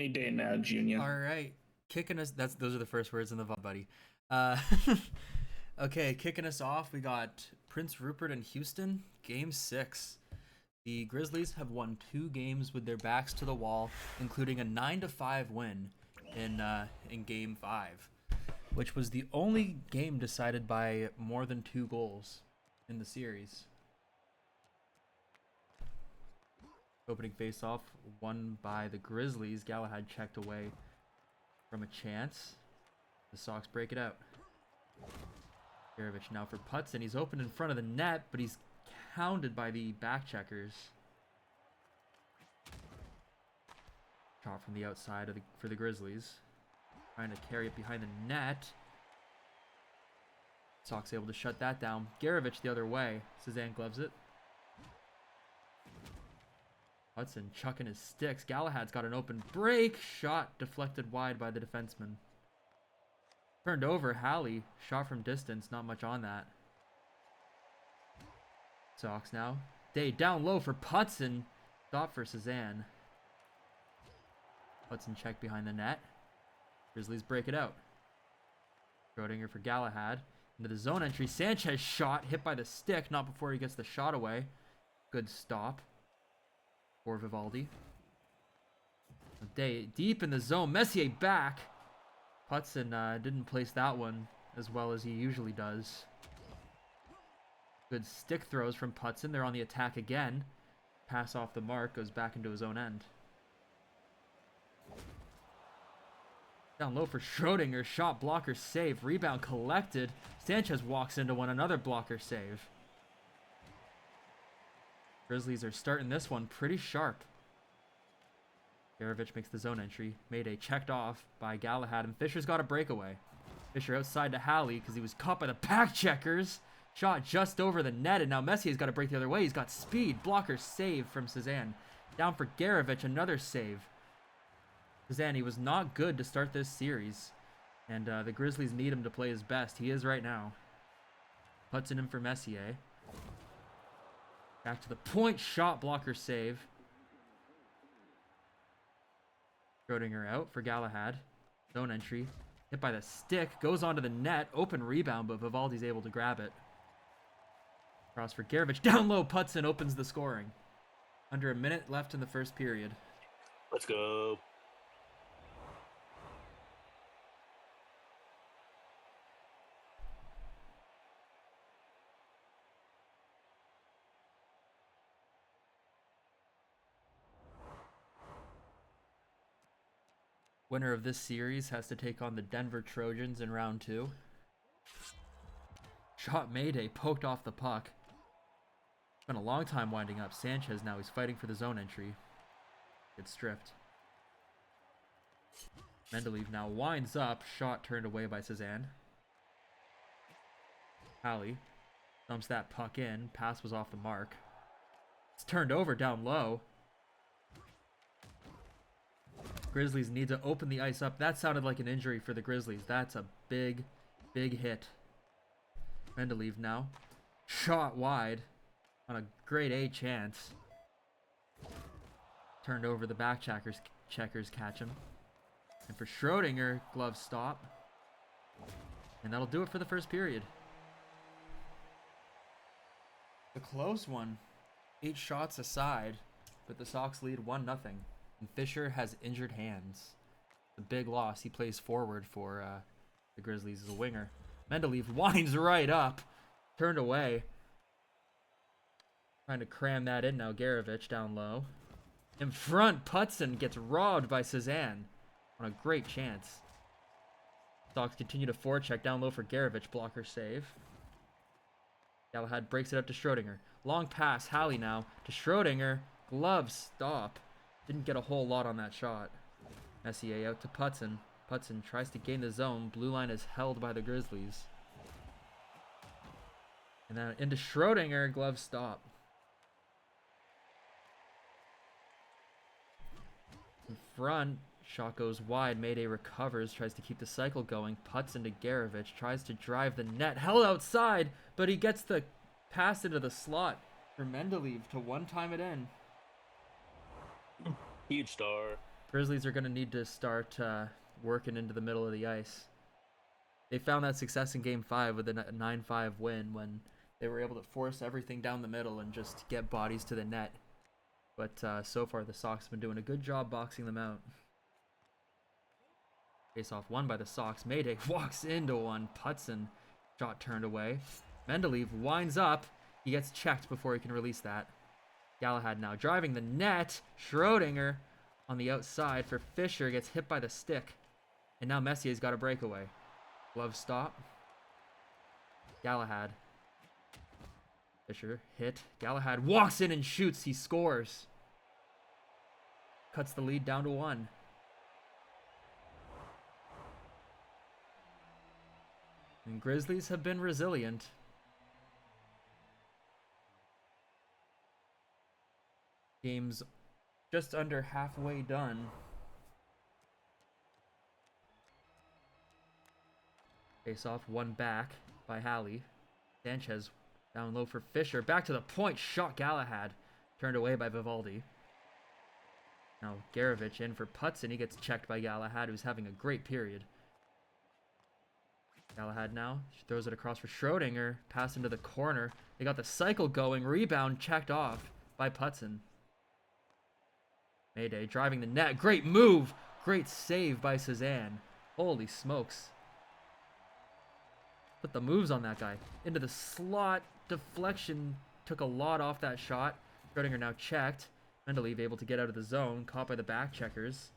Any day now, Junior. All right, kicking us. Those are the first words in the VOD, buddy. Uh, okay, kicking us off. We got Prince Rupert and Houston, Game 6. The Grizzlies have won 2 games with their backs to the wall, including a 9-5 win in Game 5, which was the only game decided by more than 2 goals in the series. Opening faceoff won by the Grizzlies. Galahad checked away from a chance. The Sox break it out. Garovich now for putts, and he's open in front of the net, but he's hounded by the back checkers. Shot from the outside for the Grizzlies. Trying to carry it behind the net. Sox able to shut that down. Garovich the other way. Cezanne gloves it. Hudson chucking his sticks. Galahad's got an open break. Shot deflected wide by the defenseman. Turned over. Halley. Shot from distance. Not much on that. Sox now. Day down low for Putson. Stop for Cezanne. Hudson check behind the net. Grizzlies break it out. Schrodinger for Galahad. Into the zone entry. Sanchez shot. Hit by the stick. Not before he gets the shot away. Good stop for Vivaldi. Day deep in the zone. Messier back. Hudson didn't place that one as well as he usually does. Good stick throws from Putson. They're on the attack again. Pass off the mark. Goes back into his own end. Down low for Schrodinger. Shot blocker save. Rebound collected. Sanchez walks into one. Another blocker save. Grizzlies are starting this one pretty sharp. Garovich makes the zone entry. Mayday checked off by Galahad, and Fisher's got a breakaway. Fisher outside to Halley because he was caught by the back checkers. Shot just over the net, and now Messier's got to break the other way. He's got speed. Blocker save from Cezanne. Down for Garovich, another save. Cezanne, he was not good to start this series, and the Grizzlies need him to play his best. He is right now. Hudson in for Messier. Back to the point. Shot blocker save. Schrodinger out for Galahad. Zone entry. Hit by the stick. Goes onto the net. Open rebound, but Vivaldi's able to grab it. Cross for Garovich. Down low. Putson opens the scoring. Under a minute left in the first period. Let's go. Winner of this series has to take on the Denver Trojans in round 2. Shot Mayday poked off the puck. Been a long time winding up. Sanchez now he's fighting for the zone entry. Gets stripped. Mendeleev now winds up. Shot turned away by Cezanne. Halley dumps that puck in. Pass was off the mark. It's turned over down low. Grizzlies need to open the ice up. That sounded like an injury for the Grizzlies. That's a big, big hit. Mendeleev now. Shot wide on a grade A chance. Turned over, the back checkers catch him. And for Schrodinger, glove stop. And that'll do it for the first period. A close one. 8 shots aside, but the Sox lead 1-0. And Fisher has injured hands. A big loss. He plays forward for the Grizzlies as a winger. Mendeleev winds right up. Turned away. Trying to cram that in now. Garovich down low. In front, Putson gets robbed by Cezanne on a great chance. Sox continue to forecheck down low for Garovich. Blocker save. Galahad breaks it up to Schrodinger. Long pass. Halley now to Schrodinger. Glove stop. Didn't get a whole lot on that shot. Messier out to Putson. Putson tries to gain the zone. Blue line is held by the Grizzlies. And then into Schrodinger. Glove stop. In front. Shot goes wide. Mayday recovers. Tries to keep the cycle going. Puts into Garovich. Tries to drive the net. Held outside. But he gets the pass into the slot for Mendeleev to one-time it in. Huge star. Grizzlies are going to need to start working into the middle of the ice. They found that success in Game 5 with a 9-5 win when they were able to force everything down the middle and just get bodies to the net. But so far, the Sox have been doing a good job boxing them out. Face-off won by the Sox. Mayday walks into one. Putson, shot turned away. Mendeleev winds up. He gets checked before he can release that. Galahad now driving the net. Schrodinger on the outside for Fisher. Gets hit by the stick. And now Messier's got a breakaway. Glove stop. Galahad. Fisher hit. Galahad walks in and shoots. He scores. Cuts the lead down to 1. And Grizzlies have been resilient. Game's just under halfway done. Face off, one back by Halley. Sanchez down low for Fisher. Back to the point. Shot Galahad. Turned away by Vivaldi. Now Garavich in for Putson. He gets checked by Galahad, who's having a great period. Galahad now. She throws it across for Schrodinger. Pass into the corner. They got the cycle going. Rebound checked off by Putson. Mayday driving the net. Great move. Great save by Cezanne. Holy smokes. Put the moves on that guy. Into the slot. Deflection took a lot off that shot. Schrodinger now checked. Mendeleev able to get out of the zone. Caught by the back checkers.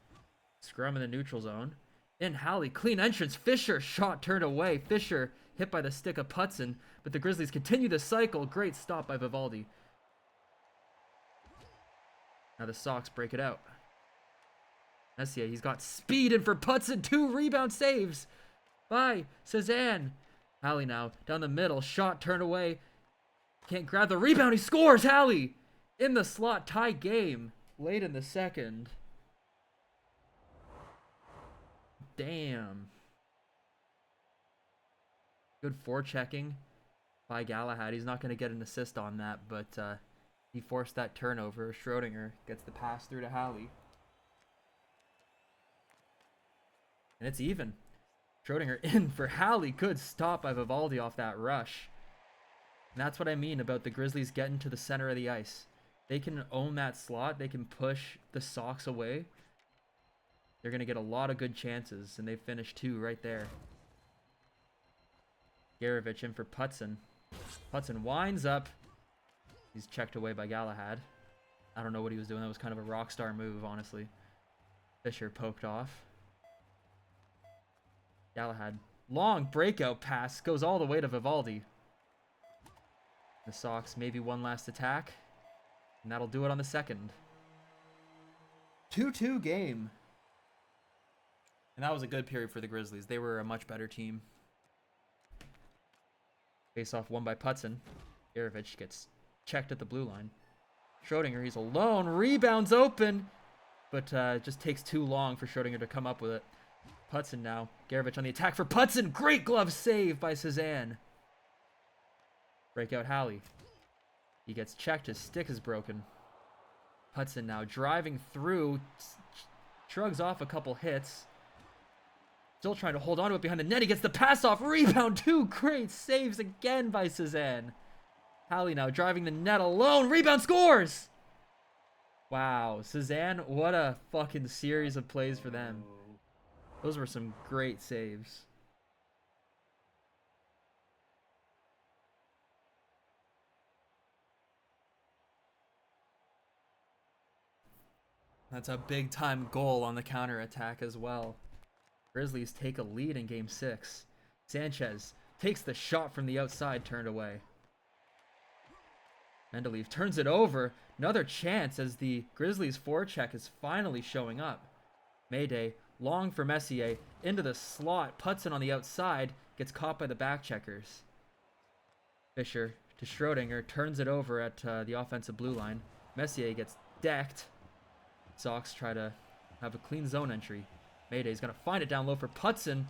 Scrum in the neutral zone. In Halley. Clean entrance. Fisher. Shot turned away. Fisher hit by the stick of Putson. But the Grizzlies continue the cycle. Great stop by Vivaldi. Now the Sox break it out. Messier, he's got speed in for Putson. 2 rebound saves by Cezanne. Halley now down the middle. Shot turned away. Can't grab the rebound. He scores. Halley in the slot. Tie game late in the second. Damn. Good forechecking by Galahad. He's not going to get an assist on that, but he forced that turnover. Schrodinger gets the pass through to Halley. And it's even. Schrodinger in for Halley. Good stop by Vivaldi off that rush. And that's what I mean about the Grizzlies getting to the center of the ice. They can own that slot. They can push the Sox away. They're going to get a lot of good chances, and they finished 2 right there. Garavich in for Putson. Putson winds up. He's checked away by Galahad. I don't know what he was doing. That was kind of a rock star move, honestly. Fisher poked off. Galahad. Long breakout pass. Goes all the way to Vivaldi. The Sox maybe one last attack. And that'll do it on the second. 2-2 game. And that was a good period for the Grizzlies. They were a much better team. Face-off won by Putson. Garavich gets checked at the blue line. Schrodinger, he's alone. Rebounds open. But just takes too long for Schrodinger to come up with it. Putson now. Garavich on the attack for Putson. Great glove save by Cezanne. Breakout Halley. He gets checked. His stick is broken. Putson now driving through. Shrugs off a couple hits. Still trying to hold on to it behind the net. He gets the pass off. Rebound. 2 great saves again by Cezanne. Halley now driving the net alone. Rebound, scores! Wow. Cezanne, what a fucking series of plays for them. Those were some great saves. That's a big time goal on the counterattack as well. Grizzlies take a lead in game 6. Sanchez takes the shot from the outside, turned away. Mendeleev turns it over. Another chance as the Grizzlies forecheck is finally showing up. Mayday, long for Messier, into the slot. Putson on the outside, gets caught by the back checkers. Fisher to Schrodinger, turns it over at the offensive blue line. Messier gets decked. Sox try to have a clean zone entry. Mayday's going to find it down low for Putson.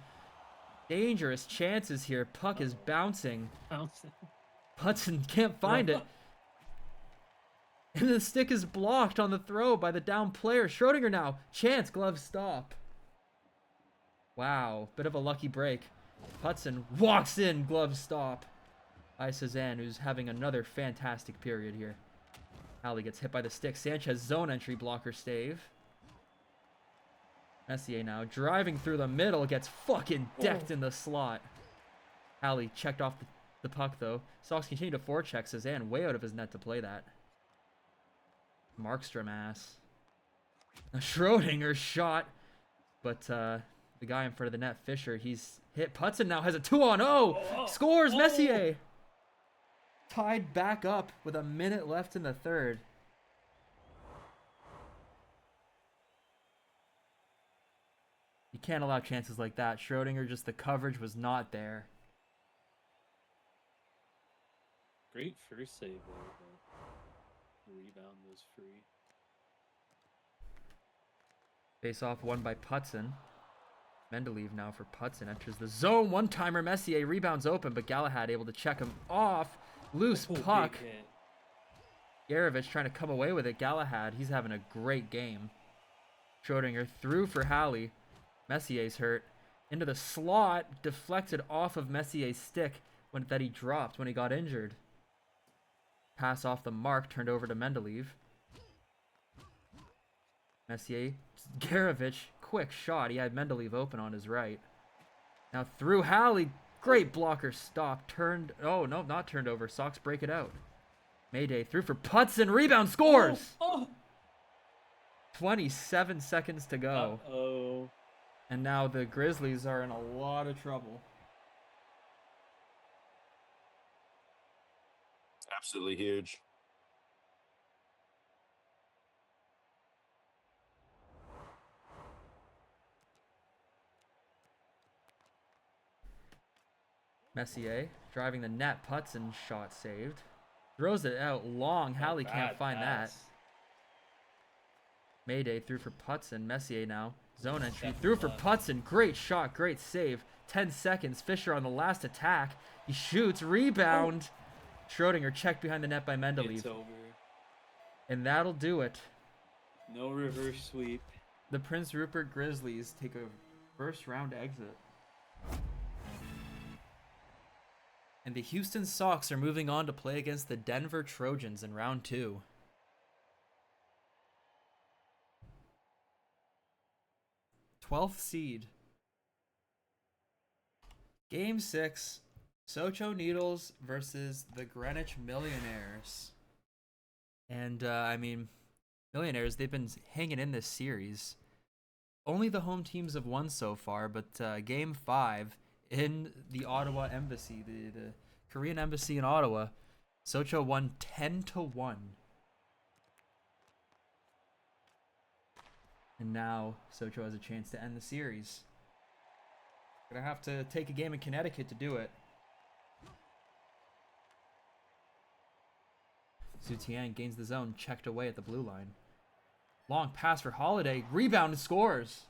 Dangerous chances here. Puck is bouncing. Putson can't find it. And the stick is blocked on the throw by the down player. Schrodinger now. Chance, glove stop. Wow, bit of a lucky break. Hudson walks in, glove stop by Cezanne, who's having another fantastic period here. Halley gets hit by the stick. Sanchez zone entry blocker stave. Messier now driving through the middle, gets fucking decked in the slot. Halley checked off the puck though. Sox continue to forecheck. Cezanne way out of his net to play that. Markstrom ass. A Schrodinger shot, but the guy in front of the net, Fisher, he's hit. Putson now has a 2-on-0. Scores Messier. Tied back up with a minute left in the third. You can't allow chances like that. Schrodinger, just the coverage was not there. Great first save there, but the rebound was free. Face off won by Putson. Mendeleev now for Putson. Enters the zone. One-timer. Messier rebounds open, but Galahad able to check him off. Loose puck. Yarovich trying to come away with it. Galahad, he's having a great game. Schrodinger through for Halley. Messier's hurt. Into the slot. Deflected off of Messier's stick that he dropped when he got injured. Pass off the mark. Turned over to Mendeleev. Messier. Yarovich. Quick shot. He had Mendeleev open on his right. Now through Halley. Great blocker stop. Turned. Oh, no, not turned over. Sox break it out. Mayday through for Putson. Rebound scores. 27 seconds to go. Uh-oh. And now the Grizzlies are in a lot of trouble. Absolutely huge. Messier driving the net. Putson shot saved. Throws it out long. Halley can't find that. Mayday through for Putson. Messier now. Zone entry. Through for Putson. Great shot. Great save. 10 seconds. Fisher on the last attack. He shoots. Rebound. Schrodinger checked behind the net by Mendeleev. It's over. And that'll do it. No reverse sweep. The Prince Rupert Grizzlies take a first round exit. And the Houston Sox are moving on to play against the Denver Trojans in round 2. Twelfth seed. Game 6. Socho Needles versus the Greenwich Millionaires. And, I mean, Millionaires, they've been hanging in this series. Only the home teams have won so far, but Game 5... in the Ottawa Embassy, the Korean Embassy in Ottawa, Socho won 10-1. And now Socho has a chance to end the series. Gonna have to take a game in Connecticut to do it. Zutian gains the zone, checked away at the blue line. Long pass for Holiday, rebound and scores.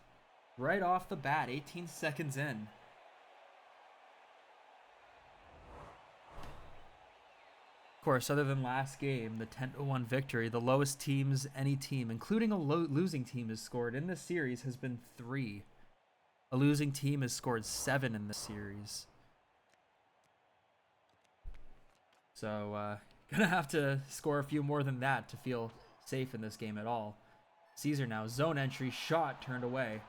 Right off the bat, 18 seconds in. Of course, other than last game, the 10-1 victory, the lowest teams any team, including a losing team, has scored in this series has been 3. A losing team has scored 7 in this series. So, gonna have to score a few more than that to feel safe in this game at all. Caesar now, zone entry, shot turned away.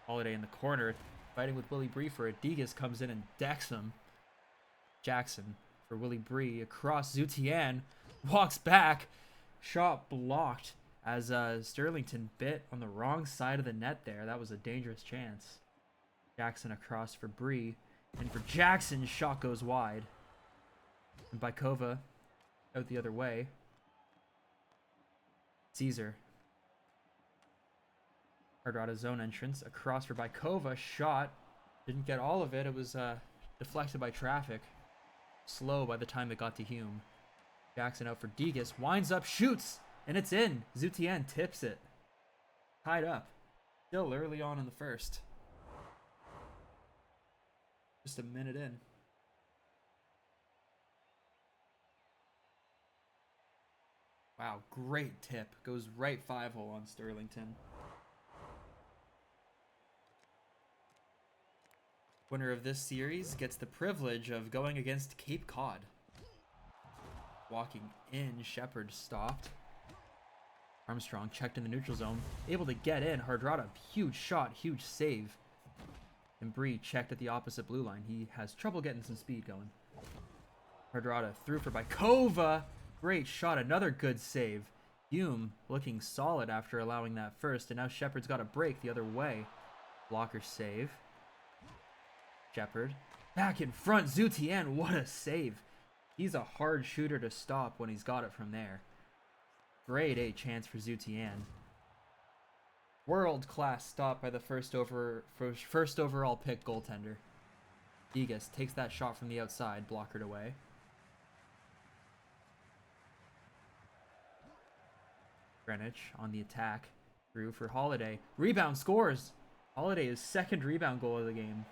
Holiday in the corner, fighting with Willie Bree for it. Degas comes in and decks him. Jackson for Willie Bree across. Zutian walks back. Shot blocked as Sterlington bit on the wrong side of the net there. That was a dangerous chance. Jackson across for Bree. And for Jackson, shot goes wide. And Bykova out the other way. Caesar. Hardrada zone entrance. Across for Bykova. Shot. Didn't get all of it. It was deflected by traffic. Slow by the time it got to Hume. Jackson out for Degas. Winds up. Shoots. And it's in. Zutian tips it. Tied up. Still early on in the first. Just a minute in. Wow, great tip. Goes right 5-hole on Sterlington. Winner of this series gets the privilege of going against Cape Cod. Walking in, Shepard stopped. Armstrong checked in the neutral zone. Able to get in. Hardrada, huge shot, huge save. And Bree checked at the opposite blue line. He has trouble getting some speed going. Hardrada threw for Bykova. Great shot, another good save. Hume looking solid after allowing that first. And now Shepard's got a break the other way. Blocker save. Shepard. Back in front, Zutien. What a save. He's a hard shooter to stop when he's got it from there. Grade A chance for Zutien. World-class stop by the first overall pick goaltender. Degas takes that shot from the outside, blockered away. Greenwich on the attack. Through for Holiday. Rebound, scores! Holiday is second rebound goal of the game.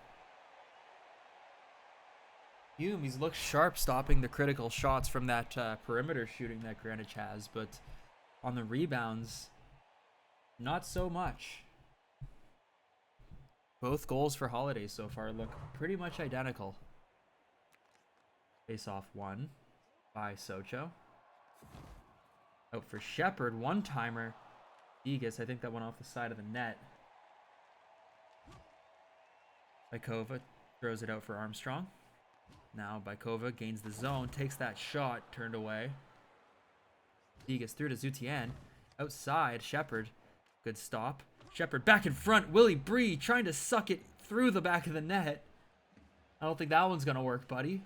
Hume, he's looked sharp stopping the critical shots from that perimeter shooting that Greenwich has, but on the rebounds, not so much. Both goals for Holiday so far look pretty much identical. Face off one by Socho. Out for Shepard, one-timer. Degas, I think that went off the side of the net. Bykova throws it out for Armstrong. Now Bykova gains the zone, takes that shot, turned away. Degas through to Zutien. Outside, Shepard. Good stop. Shepard back in front. Willie Bree trying to suck it through the back of the net. I don't think that one's going to work, buddy.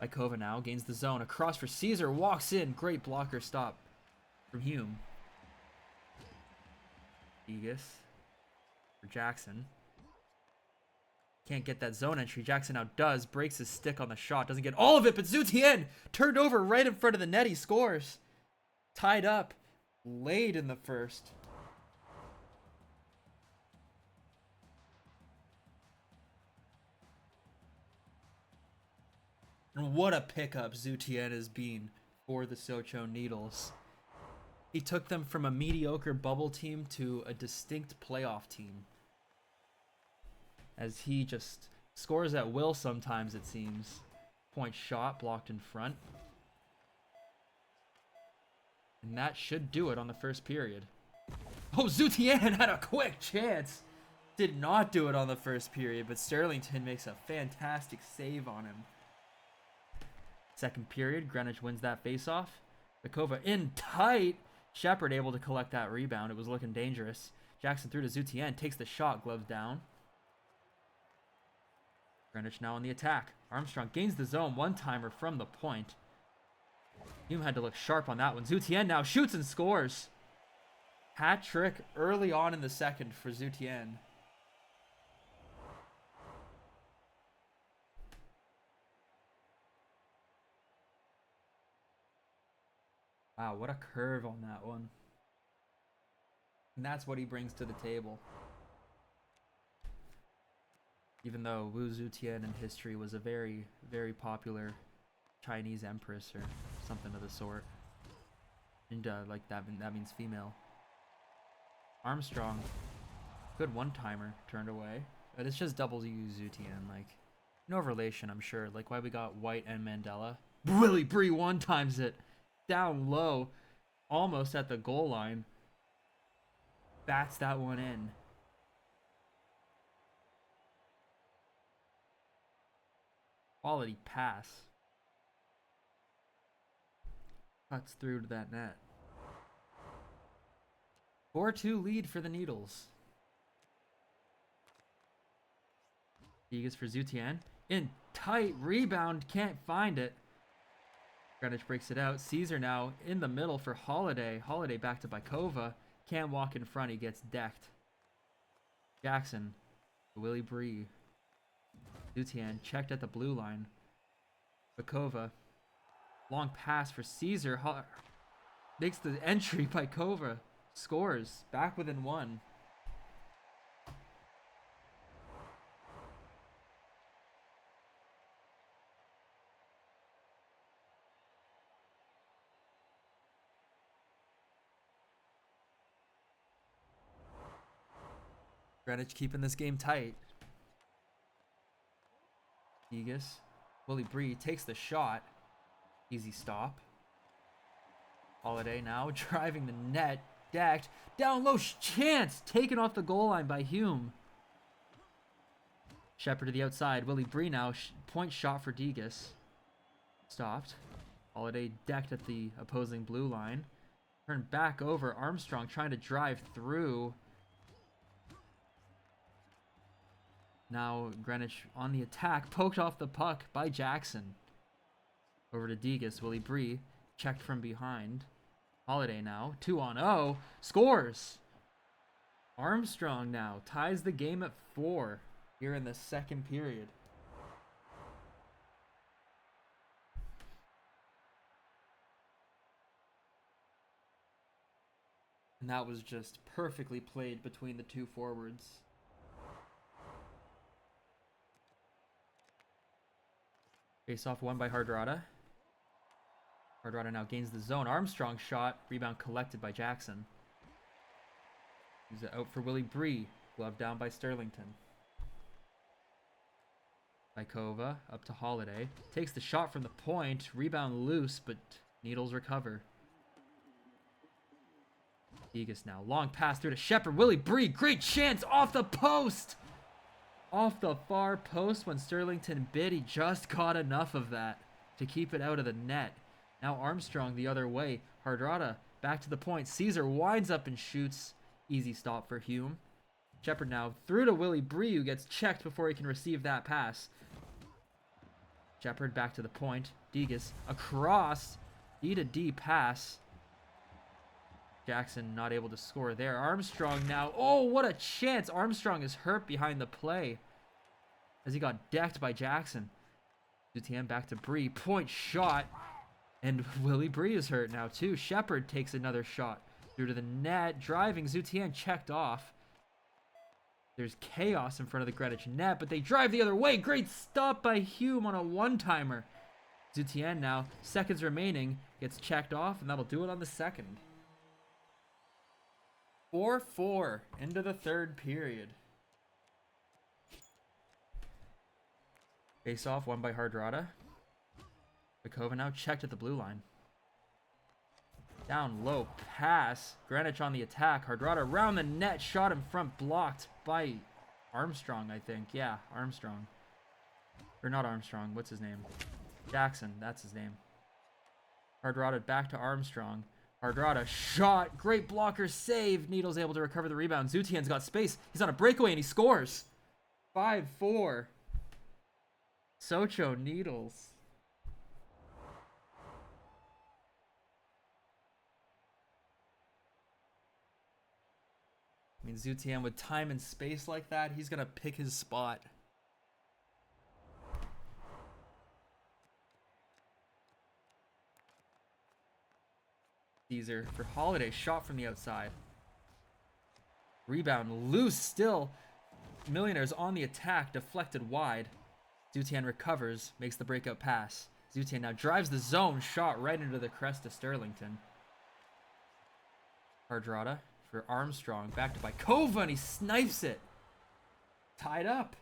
Bykova now gains the zone. Across for Caesar. Walks in. Great blocker stop from Hume. Degas for Jackson. Can't get that zone entry. Jackson now does. Breaks his stick on the shot. Doesn't get all of it, but Zutien turned over right in front of the net. He scores. Tied up late in the first. And what a pickup Zutien has been for the Socho Needles. He took them from a mediocre bubble team to a distinct playoff team. As he just scores at will sometimes, it seems. Point shot blocked in front. And that should do it on the first period. Oh, Zutien had a quick chance. Did not do it on the first period, but Sterlington makes a fantastic save on him. Second period, Greenwich wins that faceoff. Bykova in tight. Shepard able to collect that rebound. It was looking dangerous. Jackson through to Zutien, takes the shot, gloves down. Greenwich now on the attack. Armstrong gains the zone, one-timer from the point. Hume had to look sharp on that one. Zutien now shoots and scores. Hat trick early on in the second for Zutien. Wow, what a curve on that one. And that's what he brings to the table. Even though Wu Zutien in history was a very, very popular Chinese empress or something of the sort. And like that means female. Armstrong, good one-timer, turned away. But it's just double U Zutien, like no relation, I'm sure. Like why we got White and Mandela. Willie Bree one-times it. Down low, almost at the goal line. Bats that one in. Quality pass. Cuts through to that net. 4-2 lead for the Needles. Degas for Zutien. In tight, rebound, can't find it. Greenwich breaks it out. Caesar now in the middle for Holiday. Holiday back to Bykova. Can't walk in front, he gets decked. Jackson. Willie Bree. Zutien checked at the blue line. Bykova. Long pass for Caesar. Makes the entry. Bykova scores. Back within one. Greenwich keeping this game tight. Degas. Willie Bree takes the shot. Easy stop. Holiday now driving the net. Decked. Down low. Chance. Taken off the goal line by Hume. Shepard to the outside. Willie Bree now. Point shot for Degas. Stopped. Holiday decked at the opposing blue line. Turned back over. Armstrong trying to drive through. Now Greenwich on the attack. Poked off the puck by Jackson. Over to Degas. Willie Bree checked from behind. Holiday now. 2-on-0. Scores! Armstrong now ties the game at 4 here in the second period. And that was just perfectly played between the two forwards. Face off won by Hardrada. Hardrada now gains the zone. Armstrong shot. Rebound collected by Jackson. He's out for Willie Bree. Glove down by Sterlington. Bykova up to Holiday. Takes the shot from the point. Rebound loose, but Needles recover. Degas now. Long pass through to Shepard. Willie Bree. Great chance off the post. Off the far post when Sterlington bid. He just caught enough of that to keep it out of the net. Now Armstrong the other way. Hardrada back to the point. Caesar winds up and shoots. Easy stop for Hume. Shepard now through to Willie Bree, who gets checked before he can receive that pass. Shepard back to the point. Degas across. D to D pass. Jackson not able to score there. Armstrong now. Oh, what a chance. Armstrong is hurt behind the play as he got decked by Jackson. Zutian back to Bree. Point shot. And Willie Bree is hurt now too. Shepard takes another shot through to the net. Driving. Zutian checked off. There's chaos in front of the Greenwich net, but they drive the other way. Great stop by Hume on a one-timer. Zutian now, seconds remaining, gets checked off, and that'll do it on the second. 4-4 into the third period. Face off won by Hardrada. Bykova now checked at the blue line. Down low pass. Greenwich on the attack. Hardrada around the net. Shot in front. Blocked by Armstrong, I think. Yeah, Armstrong. Or not Armstrong. What's his name? Jackson. That's his name. Hardrada back to Armstrong. Hardrada shot. Great blocker save. Needles able to recover the rebound. Zutian's got space. He's on a breakaway and he scores. 5-4. Socho Needles. I mean, Zutian with time and space like that, he's going to pick his spot. Caesar for Holiday. Shot from the outside. Rebound loose still. Millionaires on the attack. Deflected wide. Zutian recovers. Makes the breakout pass. Zutian now drives the zone. Shot right into the crest of Sterlington. Hardrada for Armstrong. Back to Bykova, and he snipes it. Tied up.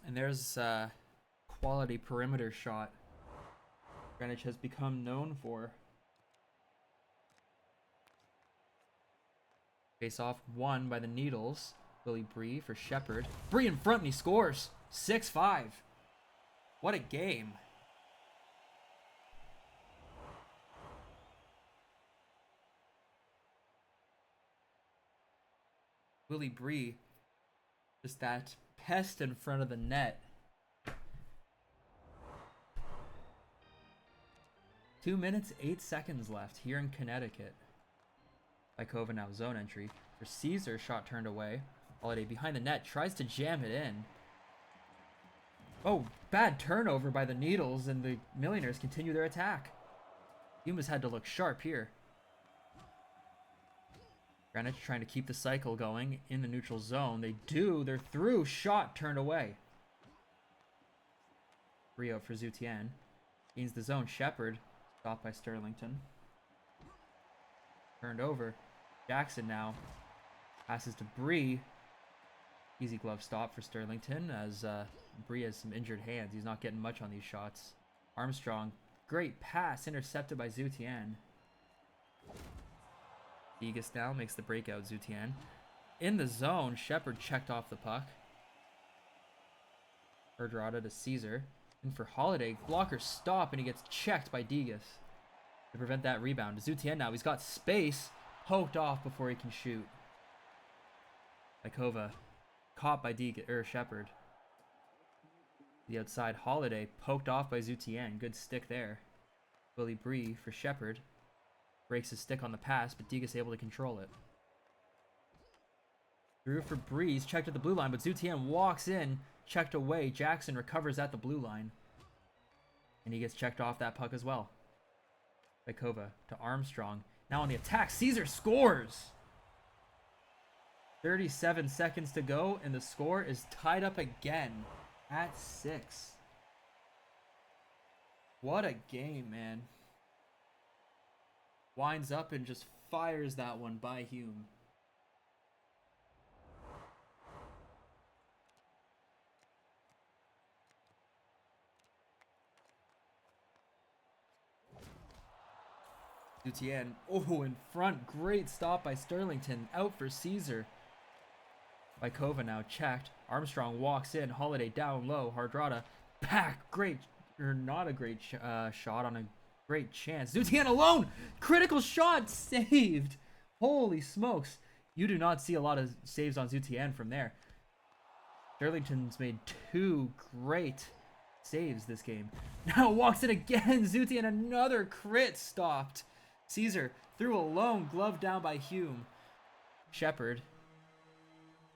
And there's a quality perimeter shot Greenwich has become known for. Face off won by the Needles. Willie Bree for Shepard. Bree in front and he scores. 6-5. What a game. Willie Bree, just that pest in front of the net. 2 minutes, 8 seconds left here in Connecticut. Bykova now zone entry. For Caesar, shot turned away. Holiday behind the net, tries to jam it in. Oh, bad turnover by the Needles, and the Millionaires continue their attack. Humas had to look sharp here. Greenwich trying to keep the cycle going in the neutral zone. They do. They're through. Shot turned away. Bree out for Zutian. Gains the zone. Shepard. Stopped by Sterlington. Turned over. Jackson now. Passes to Bree. Easy glove stop for Sterlington as Bree has some injured hands. He's not getting much on these shots. Armstrong. Great pass. Intercepted by Zutian. Degas now makes the breakout. Zutian. In the zone. Shepard checked off the puck. Hardrada to Caesar. And for Holiday, blocker stop, and he gets checked by Degas to prevent that rebound. Zutian now, he's got space, poked off before he can shoot. Ikova, caught by Shepard. The outside, Holiday, poked off by Zutian. Good stick there. Willie Bree for Shepard. Breaks his stick on the pass, but Degas able to control it. Through for Breeze, checked at the blue line, but Zutian walks in, checked away. Jackson recovers at the blue line. And he gets checked off that puck as well. Ikova to Armstrong. Now on the attack, Caesar scores! 37 seconds to go, and the score is tied up again at 6. What a game, man. Winds up and just fires that one by Hume. Zutian, oh, in front. Great stop by Sterlington. Out for Caesar. Ikova now checked. Armstrong walks in. Holiday down low. Hardrada back. Great, or not a great shot on a great chance. Zutian alone. Critical shot saved. Holy smokes. You do not see a lot of saves on Zutian from there. Sterlington's made 2 great saves this game. Now walks in again. Zutian, another crit stopped. Caesar threw alone, glove down by Hume. Shepard.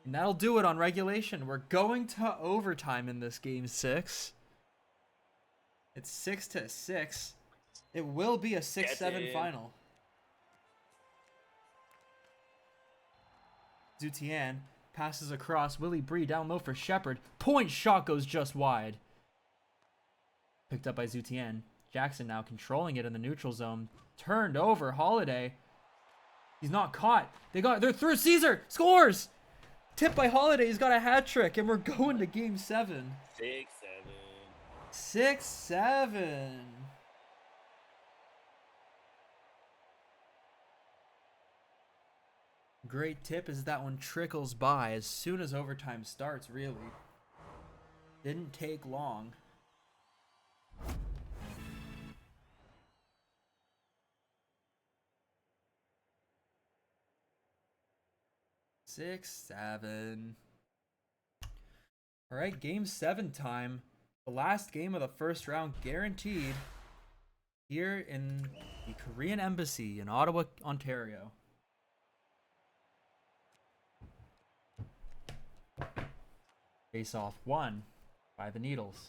And that'll do it on regulation. We're going to overtime in this game 6. It's 6-6. It will be a 6-7 final. Zutian passes across. Willie Bree down low for Shepard. Point shot goes just wide. Picked up by Zutian. Jackson now controlling it in the neutral zone. Turned over. Holiday. He's not caught. They're through. Caesar scores. Tipped by Holiday. He's got a hat trick, and we're going to game 7. 6-7. 6-7. Great tip is that one trickles by as soon as overtime starts, really. Didn't take long. Six, 7. All right, game 7 time. The last game of the first round guaranteed here in the Korean Embassy in Ottawa, Ontario. Face off 1 by the Needles.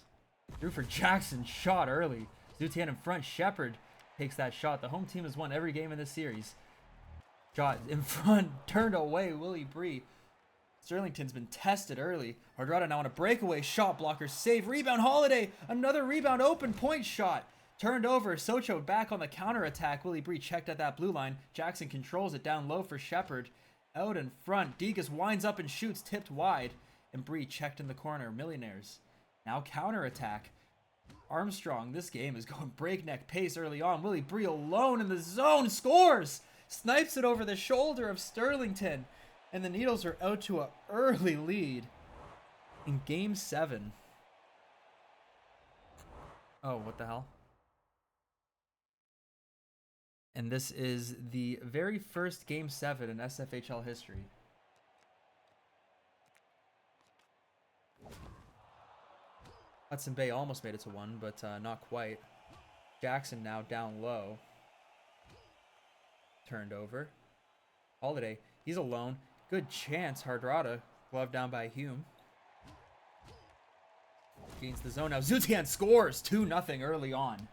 Through for Jackson, shot early. Zutian in front. Shepard takes that shot. The home team has won every game in this series. Shot in front, turned away. Willie Bree. Sterlington's been tested early. Hardrada now on a breakaway. Shot blocker, save, rebound. Holiday, another rebound, open point shot. Turned over. Socho back on the counterattack. Willie Bree checked at that blue line. Jackson controls it down low for Shepard. Out in front. Degas winds up and shoots, tipped wide. And Bree checked in the corner. Millionaires. Now counterattack. Armstrong, this game is going breakneck pace early on. Willie Bree alone in the zone, scores! Snipes it over the shoulder of Sterlington. And the Needles are out to an early lead in game 7. Oh, what the hell? And this is the very first game 7 in SFHL history. Hudson Bay almost made it to 1, but not quite. Jackson now down low. Turned over. Holiday, he's alone. Good chance. Hardrada, glove down by Hume. Gains the zone now. Zutian scores 2-0 early on.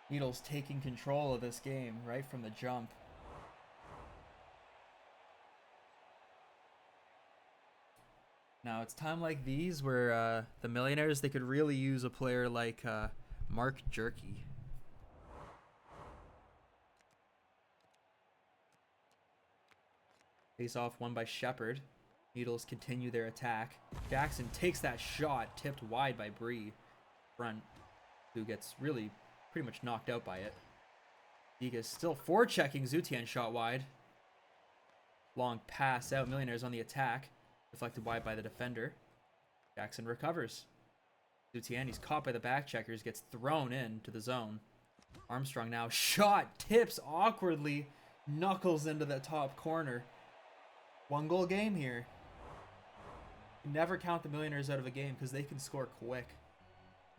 Needles taking control of this game right from the jump. Now it's time like these where the Millionaires, they could really use a player like Mark Jerky. Face off won by Shepard. Needles continue their attack. Jackson takes that shot, tipped wide by Bree. Front, who gets really pretty much knocked out by it. Diga still forechecking. Zutian shot wide. Long pass out. Millionaires on the attack. Deflected wide by the defender. Jackson recovers. Zutian, he's caught by the back checkers, gets thrown into the zone. Armstrong now shot, tips awkwardly, knuckles into the top corner. 1-goal game here. Never count the Millionaires out of a game because they can score quick.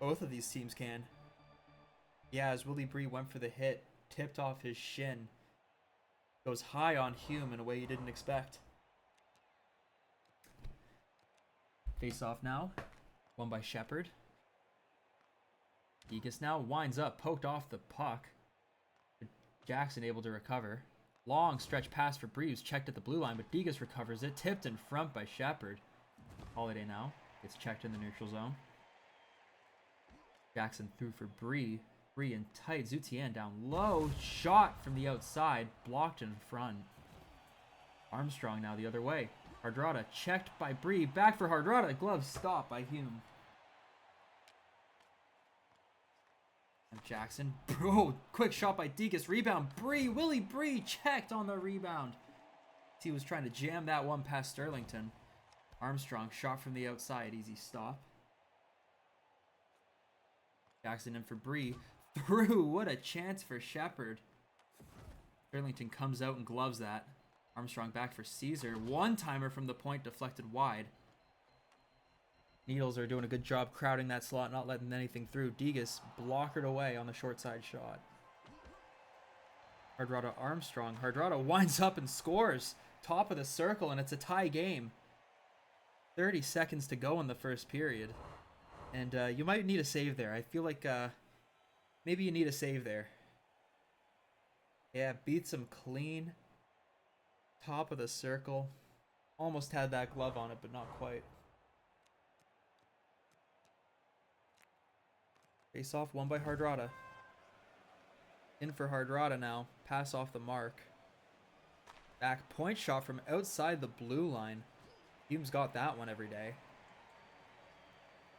Both of these teams can. Yeah, as Willie Bree went for the hit, tipped off his shin. Goes high on Hume in a way you didn't expect. Face off now. Won by Shepard. Degas now winds up, poked off the puck. Jackson able to recover. Long stretch pass for Bree, who's checked at the blue line, but Degas recovers it. Tipped in front by Shepard. Holiday now gets checked in the neutral zone. Jackson through for Bree. Bree in tight. Zutian down low. Shot from the outside. Blocked in front. Armstrong now the other way. Hardrada checked by Bree. Back for Hardrada. Glove stopped by Hume. And Jackson. Bro, quick shot by Degas. Rebound. Bree. Willie Bree checked on the rebound. He was trying to jam that one past Sterlington. Armstrong shot from the outside. Easy stop. Jackson in for Bree. Through. What a chance for Shepard. Sterlington comes out and gloves that. Armstrong back for Caesar. One-timer from the point, deflected wide. Needles are doing a good job crowding that slot, not letting anything through. Degas blockered away on the short side shot. Hardrada Armstrong. Hardrada winds up and scores. Top of the circle, and it's a tie game. 30 seconds to go in the first period. And you might need a save there. I feel like maybe you need a save there. Yeah, beats him clean. Top of the circle. Almost had that glove on it, but not quite. Face off won by Hardrada. In for Hardrada now. Pass off the mark. Back point shot from outside the blue line. Hume's got that one every day.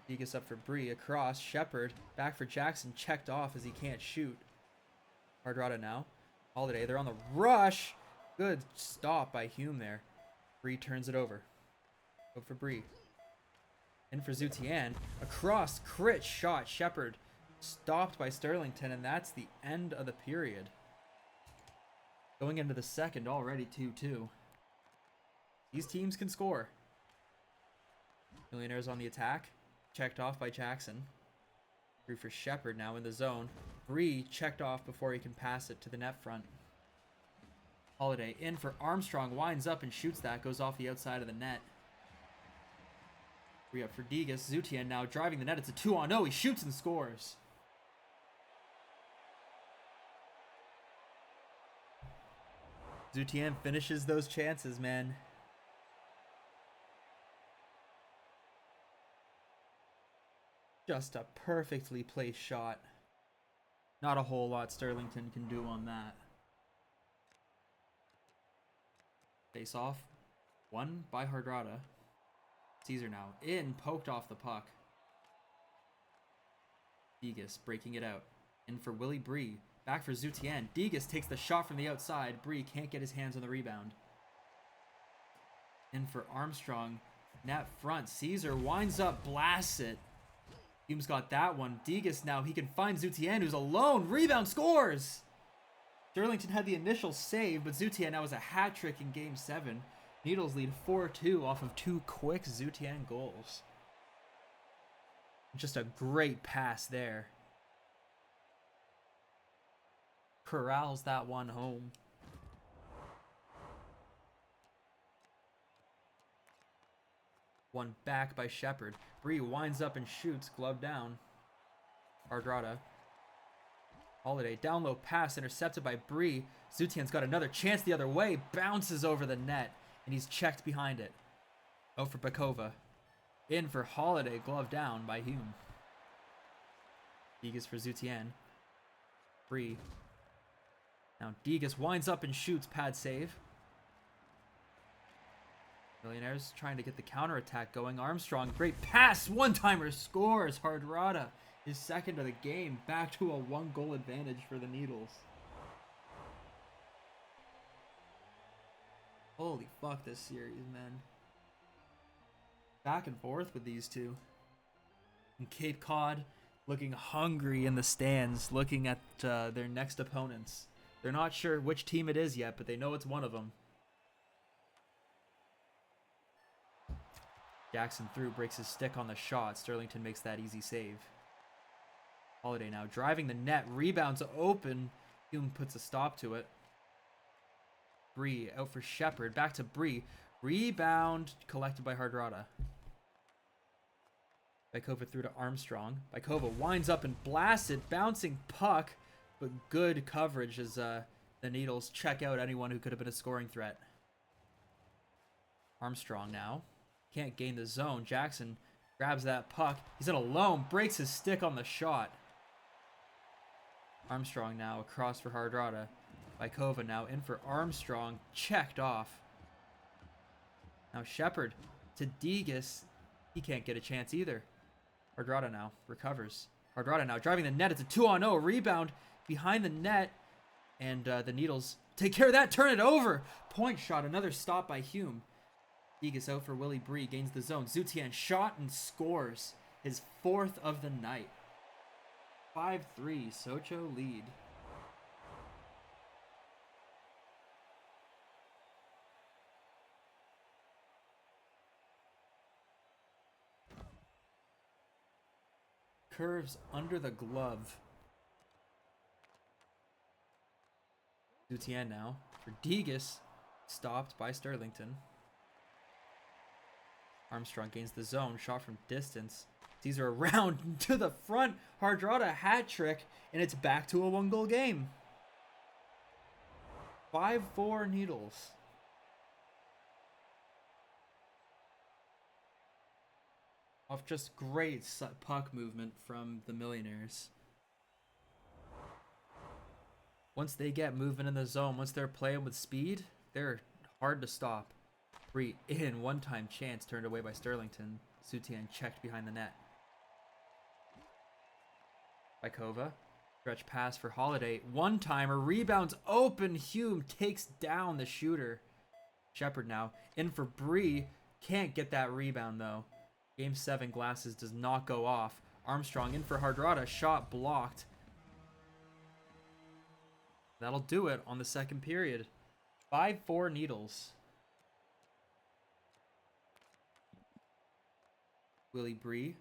Degas up for Bree. Across. Shepard. Back for Jackson. Checked off as he can't shoot. Hardrada now. Holiday. They're on the rush. Good stop by Hume there. Bree turns it over. Go for Bree. In for Zutian. Across. Crit shot. Shepard. Stopped by Sterlington, and that's the end of the period. Going into the second already 2-2. These teams can score. Millionaires on the attack. Checked off by Jackson. Bree for Shepard now in the zone. Bree checked off before he can pass it to the net front. Holiday in for Armstrong. Winds up and shoots that. Goes off the outside of the net. Bree up for Degas. Zutian now driving the net. It's a 2-on-0. He shoots and scores. Zutian finishes those chances, man. Just a perfectly placed shot. Not a whole lot Sterlington can do on that. Face off. Won by Hardrada. Caesar now. In. Poked off the puck. Degas breaking it out. In for Willie Bree. Back for Zutian. Degas takes the shot from the outside. Bree can't get his hands on the rebound. In for Armstrong. Net front. Caesar winds up. Blasts it. Hume's got that one. Degas now. He can find Zutian, who's alone. Rebound. Scores! Sterlington had the initial save, but Zutian now has a hat trick in Game 7. Needles lead 4-2 off of 2 quick Zutian goals. Just a great pass there. Corrals that one home. One back by Shepard. Bree winds up and shoots, glove down. Hardrada. Holiday, down low pass, intercepted by Bree. Zutian's got another chance the other way, bounces over the net, and he's checked behind it. Oh, for Bakova. In for Holiday, glove down by Hume. Degas for Zutien. Free. Now Degas winds up and shoots, pad save. Millionaires trying to get the counterattack going. Armstrong, great pass, one-timer scores. Hardrada, his second of the game, back to a 1-goal advantage for the Needles. Holy fuck, this series, man. Back and forth with these two. And Cape Cod looking hungry in the stands, looking at their next opponents. They're not sure which team it is yet, but they know it's one of them. Jackson through, breaks his stick on the shot. Sterlington makes that easy save. Holiday now driving the net, rebounds open. Hume puts a stop to it. Bree out for Shepard, back to Bree. Rebound collected by Hardrada. Bykova through to Armstrong. Bykova winds up and blasted, bouncing puck, but good coverage as the Needles check out anyone who could have been a scoring threat. Armstrong now. Can't gain the zone. Jackson grabs that puck. He's in alone, breaks his stick on the shot. Armstrong now across for Hardrada. Bykova now in for Armstrong, checked off. Now Shepard to Degas. He can't get a chance either. Hardrada now recovers. Hardrada now driving the net. It's a 2-on-0 rebound behind the net. And the Needles take care of that. Turn it over. Point shot. Another stop by Hume. Degas out for Willie Bree. Gains the zone. Zutien shot and scores. His 4th of the night. 5-3. Socho lead. Curves under the glove. Zutien now for Degas. Stopped by Sterlington. Armstrong gains the zone. Shot from distance. Caesar around to the front. Hardrada hat trick. And it's back to a 1-goal game. 5-4 Needles. Off just great puck movement from the Millionaires. Once they get moving in the zone, once they're playing with speed, they're hard to stop. Bree in, one-time chance turned away by Sterlington. Zutien checked behind the net. Bykova, stretch pass for Holiday. One-timer, rebounds open. Hume takes down the shooter. Shepard now in for Bree. Can't get that rebound though. Game 7 glasses does not go off. Armstrong in for Hardrada. Shot blocked. That'll do it on the second period. 5-4 Needles. Willie Bree.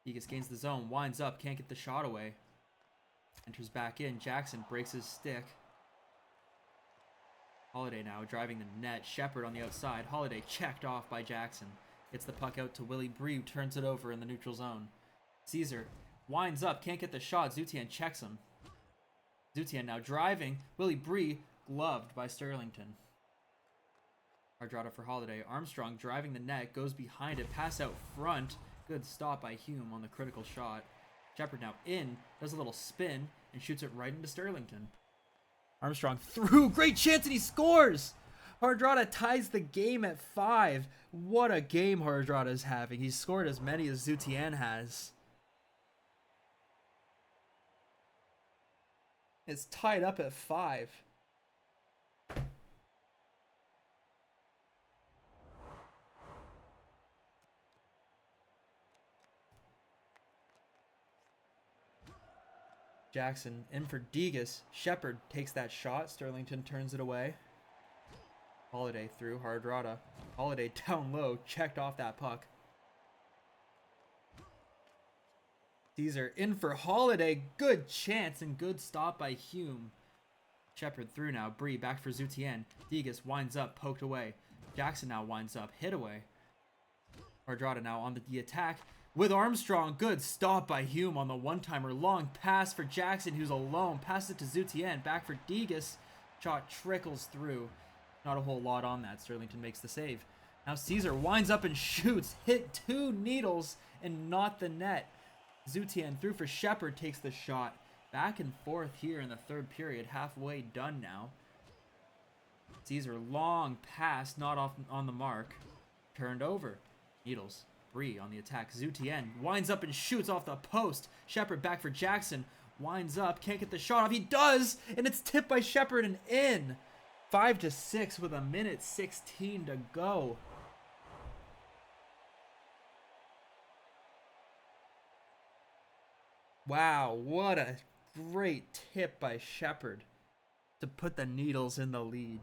Degas gains the zone. Winds up. Can't get the shot away. Enters back in. Jackson breaks his stick. Holiday now driving the net. Shepard on the outside. Holiday checked off by Jackson. Gets the puck out to Willie Bree, turns it over in the neutral zone. Caesar winds up, can't get the shot. Zutien checks him. Zutien now driving. Willie Bree gloved by Sterlington. Hardrada for Holiday. Armstrong driving the net, goes behind it, pass out front. Good stop by Hume on the critical shot. Shepard now in, does a little spin, and shoots it right into Sterlington. Armstrong through, great chance, and he scores! Hardrada ties the game at 5. What a game Hardrada is having. He's scored as many as Zutien has. It's tied up at 5. Jackson in for Degas. Shepard takes that shot. Sterlington turns it away. Holiday through. Hardrada. Holiday down low. Checked off that puck. Caesar in for Holiday. Good chance and good stop by Hume. Shepard through now. Bree back for Zutien. Degas winds up. Poked away. Jackson now winds up. Hit away. Hardrada now on the attack with Armstrong. Good stop by Hume on the one-timer. Long pass for Jackson, who's alone. Pass it to Zutien. Back for Degas. Shot trickles through. Not a whole lot on that. Sterlington makes the save. Now Caesar winds up and shoots. Hit 2 needles and not the net. Zutian through for Shepard, takes the shot. Back and forth here in the third period. Halfway done now. Caesar long pass, not off on the mark. Turned over. Needles. Bree on the attack. Zutian winds up and shoots off the post. Shepard back for Jackson. Winds up. Can't get the shot off. He does! And it's tipped by Shepard and in. 5-6 with 1:16 to go. Wow, what a great tip by Shepard to put the Needles in the lead.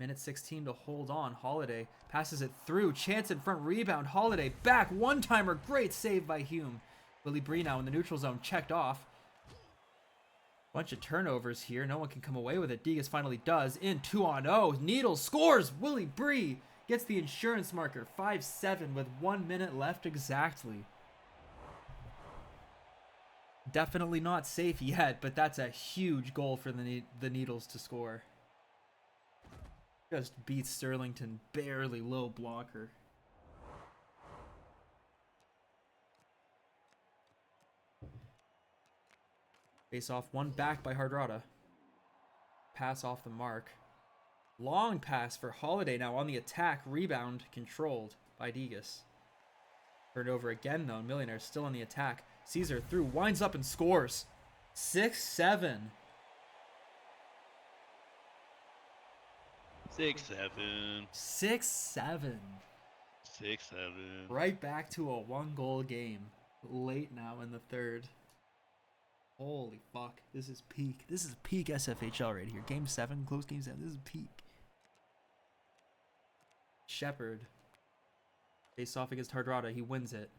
1:16 to hold on. Holiday passes it through. Chance in front. Rebound. Holiday back. One-timer. Great save by Hume. Willie Bree now in the neutral zone. Checked off. Bunch of turnovers here. No one can come away with it. Degas finally does. In 2-on-0. Needles scores. Willie Bree gets the insurance marker. 5-7 with 1 minute left exactly. Definitely not safe yet, but that's a huge goal for the Needles to score. Just beats Sterlington barely. Low blocker. Face off, one back by Hardrada. Pass off the mark. Long pass for Holiday now on the attack. Rebound controlled by Degas. Turned over again though. Millionaire still on the attack. Caesar through, winds up and scores. 6-7. 6-7. 6-7. 6-7. Right back to a 1-goal game. Late now in the third. Holy fuck. This is peak. This is peak SFHL right here. Game 7, close game 7. This is peak. Shepard. Face off against Hardrada. He wins it.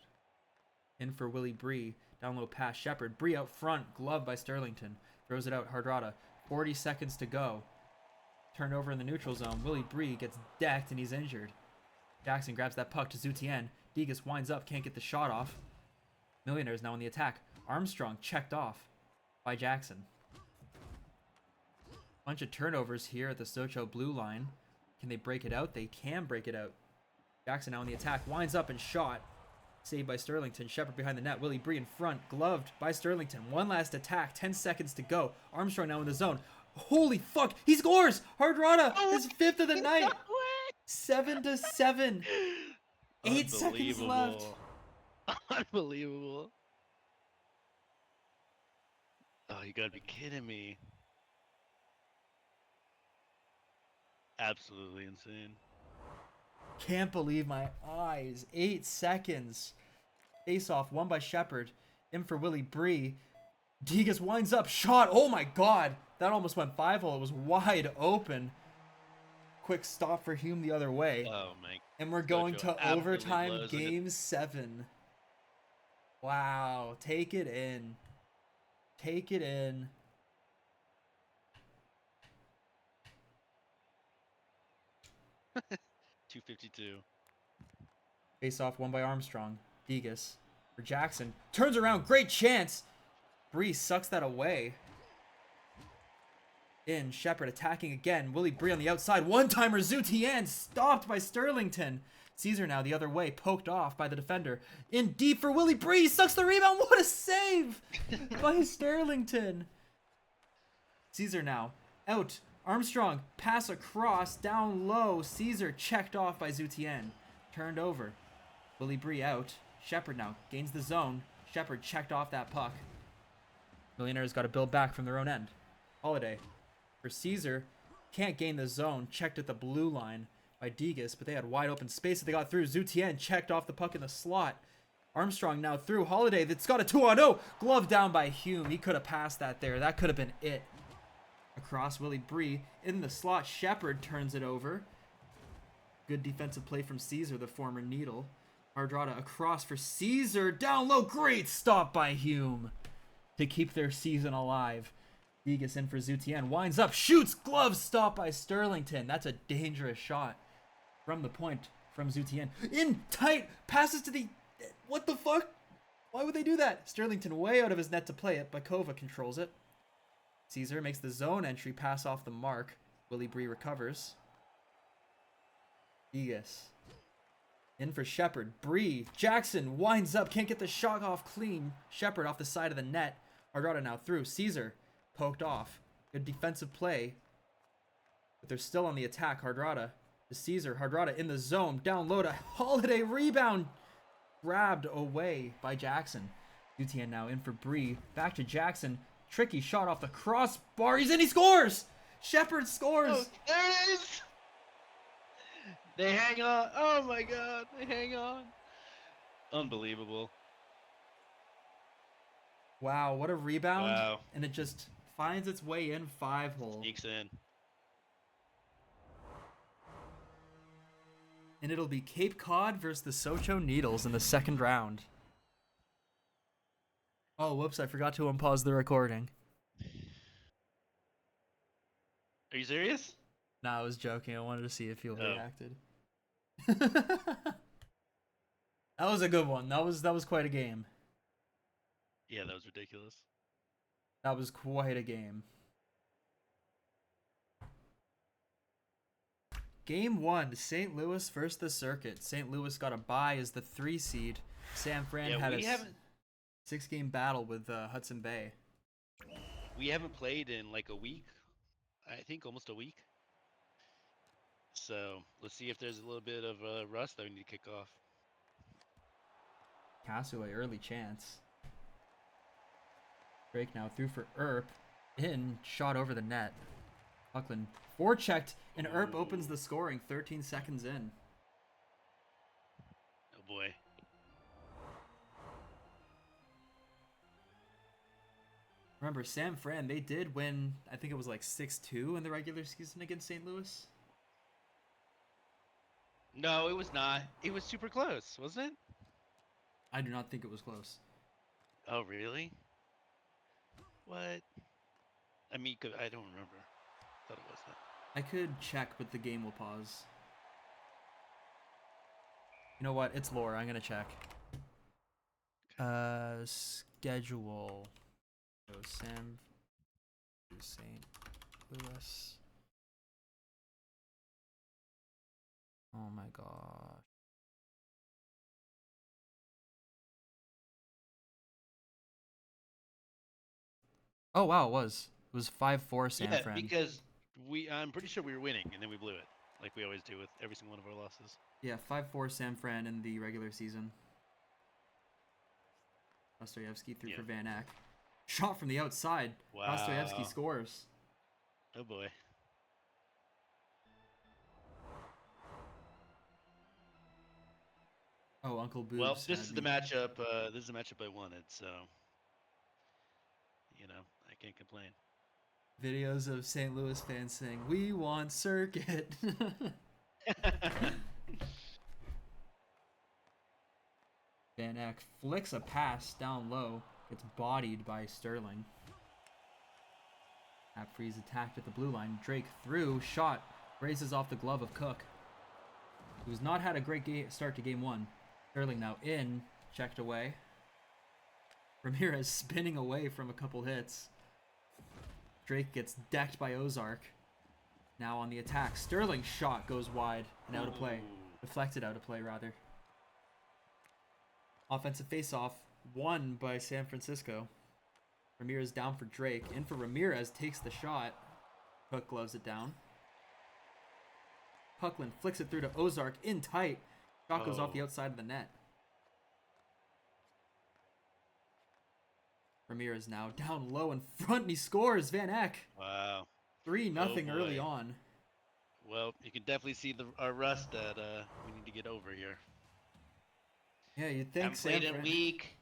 In for Willie Bree. Down low pass. Shepard. Bree out front. Glove by Sterlington. Throws it out. Hardrada. 40 seconds to go. Turned over in the neutral zone. Willie Bree gets decked and he's injured. Jackson grabs that puck to Zutian. Degas winds up. Can't get the shot off. Millionaire's now on the attack. Armstrong checked off by Jackson. Bunch of turnovers here at the Socho blue line. Can they break it out? They can break it out. Jackson now on the attack. Winds up and shot. Saved by Sterlington. Shepard behind the net. Willie Bree in front. Gloved by Sterlington. One last attack. 10 seconds to go. Armstrong now in the zone. Holy fuck. He scores. Hardrada. His 5th of the night. 7-7. 8 seconds left. Unbelievable. Oh, you gotta be kidding me. Absolutely insane. Can't believe my eyes. 8 seconds. Face off, won by Shepard. In for Willie Bree. Degas winds up, shot. Oh my god. That almost went 5-hole. It was wide open. Quick stop for Hume the other way. Oh my. And we're going to absolutely overtime, blows it. game 7. Wow. Take it in. Take it in. .252. Face off, won by Armstrong. Degas for Jackson. Turns around, great chance. Bree sucks that away. In, Shepard attacking again. Willie Bree on the outside. One-timer, Zutian stopped by Sterlington. Caesar now the other way, poked off by the defender. In deep for Willie Bree, sucks the rebound. What a save by Sterlington. Caesar now, out. Armstrong, pass across, down low. Caesar checked off by Zutian. Turned over. Willie Bree out. Shepard now gains the zone. Shepard checked off that puck. Millionaire's got to build back from their own end. Holiday for Caesar. Can't gain the zone. Checked at the blue line by Degas, but they had wide open space that they got through. Zutian checked off the puck in the slot. Armstrong now through. Holiday that's got a 2-on-0. Glove down by Hume. He could have passed that there. That could have been it. Across Willie Bree in the slot. Shepard turns it over. Good defensive play from Caesar, the former Needle. Hardrada across for Caesar. Down low. Great stop by Hume to keep their season alive. Degas in for Zutian. Winds up. Shoots. Glove stop by Sterlington. That's a dangerous shot from the point from Zutian. In tight. Passes to the... What the fuck? Why would they do that? Sterlington way out of his net to play it. Bakova controls it. Caesar makes the zone entry pass off the mark. Willie Bree recovers. Vegas. In for Shepard. Bree. Jackson winds up. Can't get the shot off clean. Shepard off the side of the net. Hardrada now through. Caesar poked off. Good defensive play. But they're still on the attack. Hardrada to Caesar. Hardrada in the zone. Down low to Holiday. Rebound. Grabbed away by Jackson. UTN now in for Bree. Back to Jackson. Tricky shot off the crossbar. He's in. He scores. Shepard scores. Oh, there it is! They hang on. Oh my god, they hang on. Unbelievable. Wow, what a rebound. Wow. And it just finds its way in 5-hole. Sneaks in. And it'll be Cape Cod versus the Socho Needles in the second round. Oh, whoops, I forgot to unpause the recording. Are you serious? Nah, I was joking. I wanted to see if you reacted. That was a good one. That was quite a game. Yeah, that was ridiculous. That was quite a game. Game 1, St. Louis versus the Circuit. St. Louis got a bye as the 3 seed. San Fran Yeah, had we a haven't 6-game battle with Hudson Bay. we haven't played in like a week. I think almost a week. So let's see if there's a little bit of rust that we need to kick off. Castaway, early chance. Drake now through for Earp. In, shot over the net. Buckland forechecked, and Earp opens the scoring 13 seconds in. Oh boy. Remember, San Fran, they did win, I think it was like 6-2 in the regular season against St. Louis. No, it was not. It was super close, wasn't it? I do not think it was close. Oh, really? What? I mean, I don't remember. Thought it was that. I could check, but the game will pause. You know what? It's lore. I'm going to check. Schedule. So Sam to St. Louis. Oh my gosh. Oh wow, it was 5-4 San Yeah, Fran. because I'm pretty sure we were winning and then we blew it, like we always do with every single one of our losses. Yeah, 5-4 San Fran in the regular season. Dostoyevsky through for Van Eck. Shot from the outside. Wow. Dostoyevsky scores. Oh boy. Oh, Uncle Boobs. Well, this had is the matchup. This is the matchup I wanted, so I can't complain. Videos of St. Louis fans saying, "We want Circuit." Van Eck flicks a pass down low, gets bodied by Sterling. Apfree's attacked at the blue line. Drake through, shot, raises off the glove of Cook, who's not had a great start to game 1. Sterling now in, checked away. Ramirez spinning away from a couple hits. Drake gets decked by Ozark. Now on the attack. Sterling's shot goes wide and out of play. Deflected out of play, rather. Offensive faceoff won by San Francisco. Ramirez down for Drake. In for Ramirez, takes the shot. Cook gloves it down. Puckland flicks it through to Ozark in tight. Shot goes off the outside of the net. Ramirez now down low in front, and he scores. Van Eck. Wow. 3-0 early boy. on. Well, you can definitely see our rust that we need to get over here. Yeah, you'd think Haven't played in a Fran. week.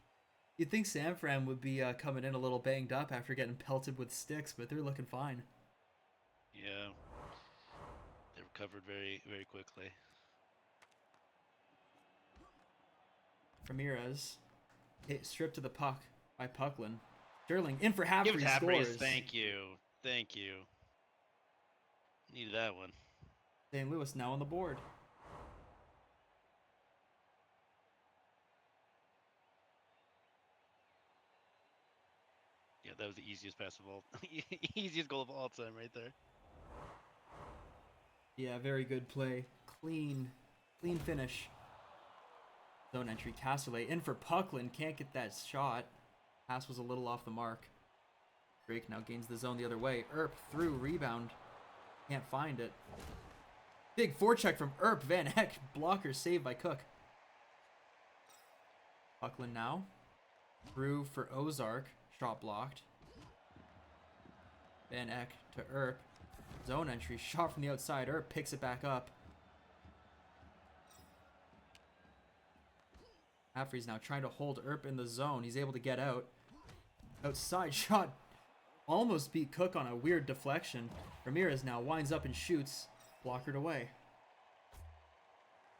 You'd think San Fran would be coming in a little banged up after getting pelted with sticks, but they're looking fine. Yeah. They recovered very, very quickly. Ramirez stripped to the puck by Puckland. Sterling in for Haffrey, Give it to Haffrey. scores. Thank you. Thank you. Needed that one. St. Louis now on the board. Yeah, that was the easiest pass of all, easiest goal of all time right there. Yeah, very good play. Clean finish. Zone entry. Casterlay in for Puckland. Can't get that shot. Pass was a little off the mark. Drake now gains the zone the other way. Earp through. Rebound. Can't find it. Big forecheck from Earp. Van Eck. Blocker saved by Cook. Puckland now. Through for Ozark. Shot blocked. Van Eck to Earp. Zone entry. Shot from the outside. Earp picks it back up. Affrey's now trying to hold Earp in the zone. He's able to get out. Outside shot. Almost beat Cook on a weird deflection. Ramirez now winds up and shoots. Blockered away.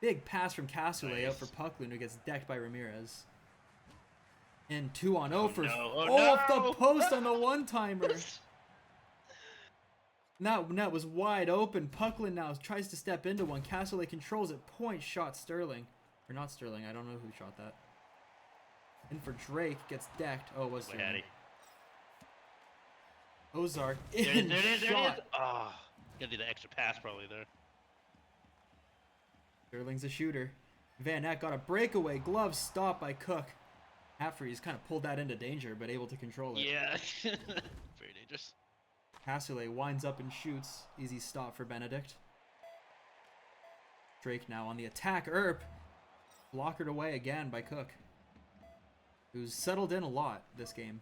Big pass from Cassoulet out for Puckland, who gets decked by Ramirez. And 2-on-0 for off the post on the one-timer. Now net was wide open. Puckland now tries to step into one. Cassoulet controls it. Point shot Sterling. Or not Sterling. I don't know who shot that. In for Drake. Gets decked. Oh, it was Sterling. Ozark in shot. Oh, gotta do the extra pass probably there. Sterling's a shooter. Van Eck got a breakaway. Glove stopped by Cook. Affrey's kind of pulled that into danger, but able to control it. Yeah, very dangerous. Cassoulet winds up and shoots. Easy stop for Benedict. Drake now on the attack. Earp blockered away again by Cook, who's settled in a lot this game.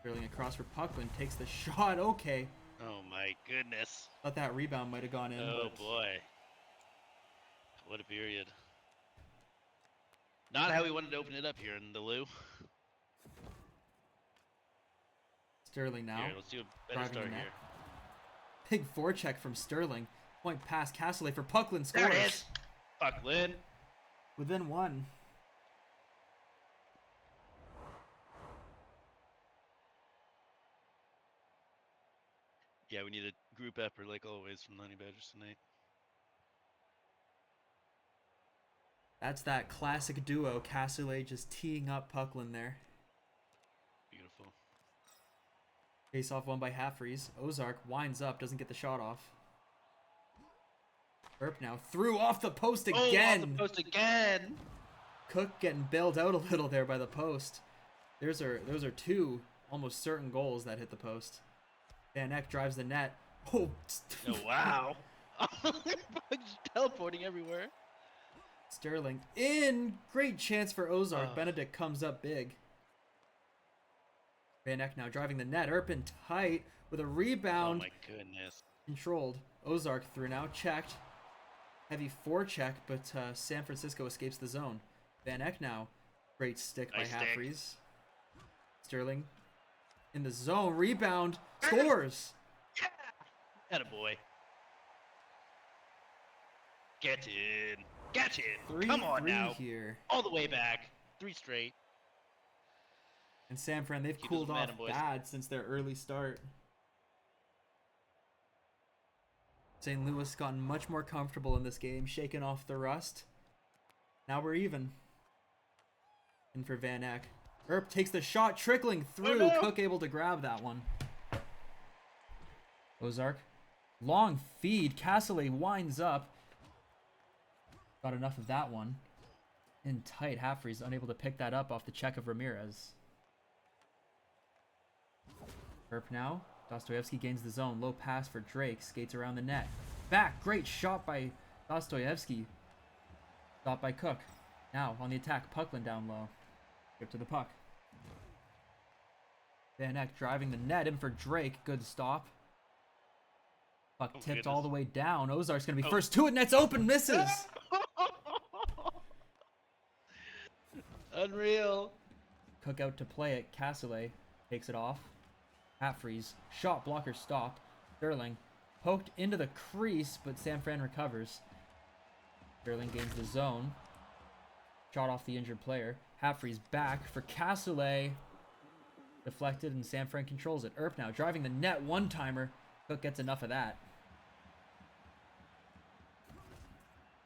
Sterling across for Puckland, takes the shot. Okay. Oh my goodness. Thought that rebound might have gone in. Oh but boy. What a period. Not how we wanted to open it up here in the Lou. Sterling now. Here, let's do a better start here. Big forecheck from Sterling. Point pass Cassoulet for Puckland. Scores. There it is. Puckland. Within one. Yeah, we need a group effort like always from Honey Badgers tonight. That's that classic duo. Cassoulet just teeing up Puckland there. Beautiful. Face off one by Halfreeze. Ozark winds up, doesn't get the shot off. Earp now threw off the post again. Oh, off the post again. Cook getting bailed out a little there by the post. Those are two almost certain goals that hit the post. Van Eck drives the net. Oh, oh wow. Just teleporting everywhere. Sterling in. Great chance for Ozark. Benedict comes up big. Van Eck now driving the net. Earp in tight with a rebound. Oh my goodness. Controlled. Ozark through now. Checked. Heavy forecheck, but San Francisco escapes the zone. Van Eck now. Great stick by Halfreeze. Sterling in the zone. Rebound. Scores. Yeah. Attaboy. Get in. Get in. Come on now. Here. All the way back. 3 straight. And San Fran, they've Keep cooled those off momentum, boys. bad since their early start. St. Louis gotten much more comfortable in this game, shaking off the rust. Now we're even. In for Van Eck. Earp takes the shot, trickling through. Oh, no. Cook able to grab that one. Ozark. Long feed. Cassoulet winds up. Got enough of that one. In tight. Halfreeze unable to pick that up off the check of Ramirez. Earp now. Dostoevsky gains the zone. Low pass for Drake. Skates around the net. Back. Great shot by Dostoevsky. Stopped by Cook. Now on the attack. Puckland down low. Get to the puck. Van Eck driving the net in for Drake. Good stop. Puck tipped all the way down. Ozark's going to be first to it. Net's open. Misses. Unreal. Cook out to play it. Cassoulet takes it off. Halfreeze. Shot blocker stop. Sterling poked into the crease, but San Fran recovers. Sterling gains the zone. Shot off the injured player. Halfreeze back for Cassoulet. Deflected and San Fran controls it. Earp now driving the net. One-timer. Cook gets enough of that.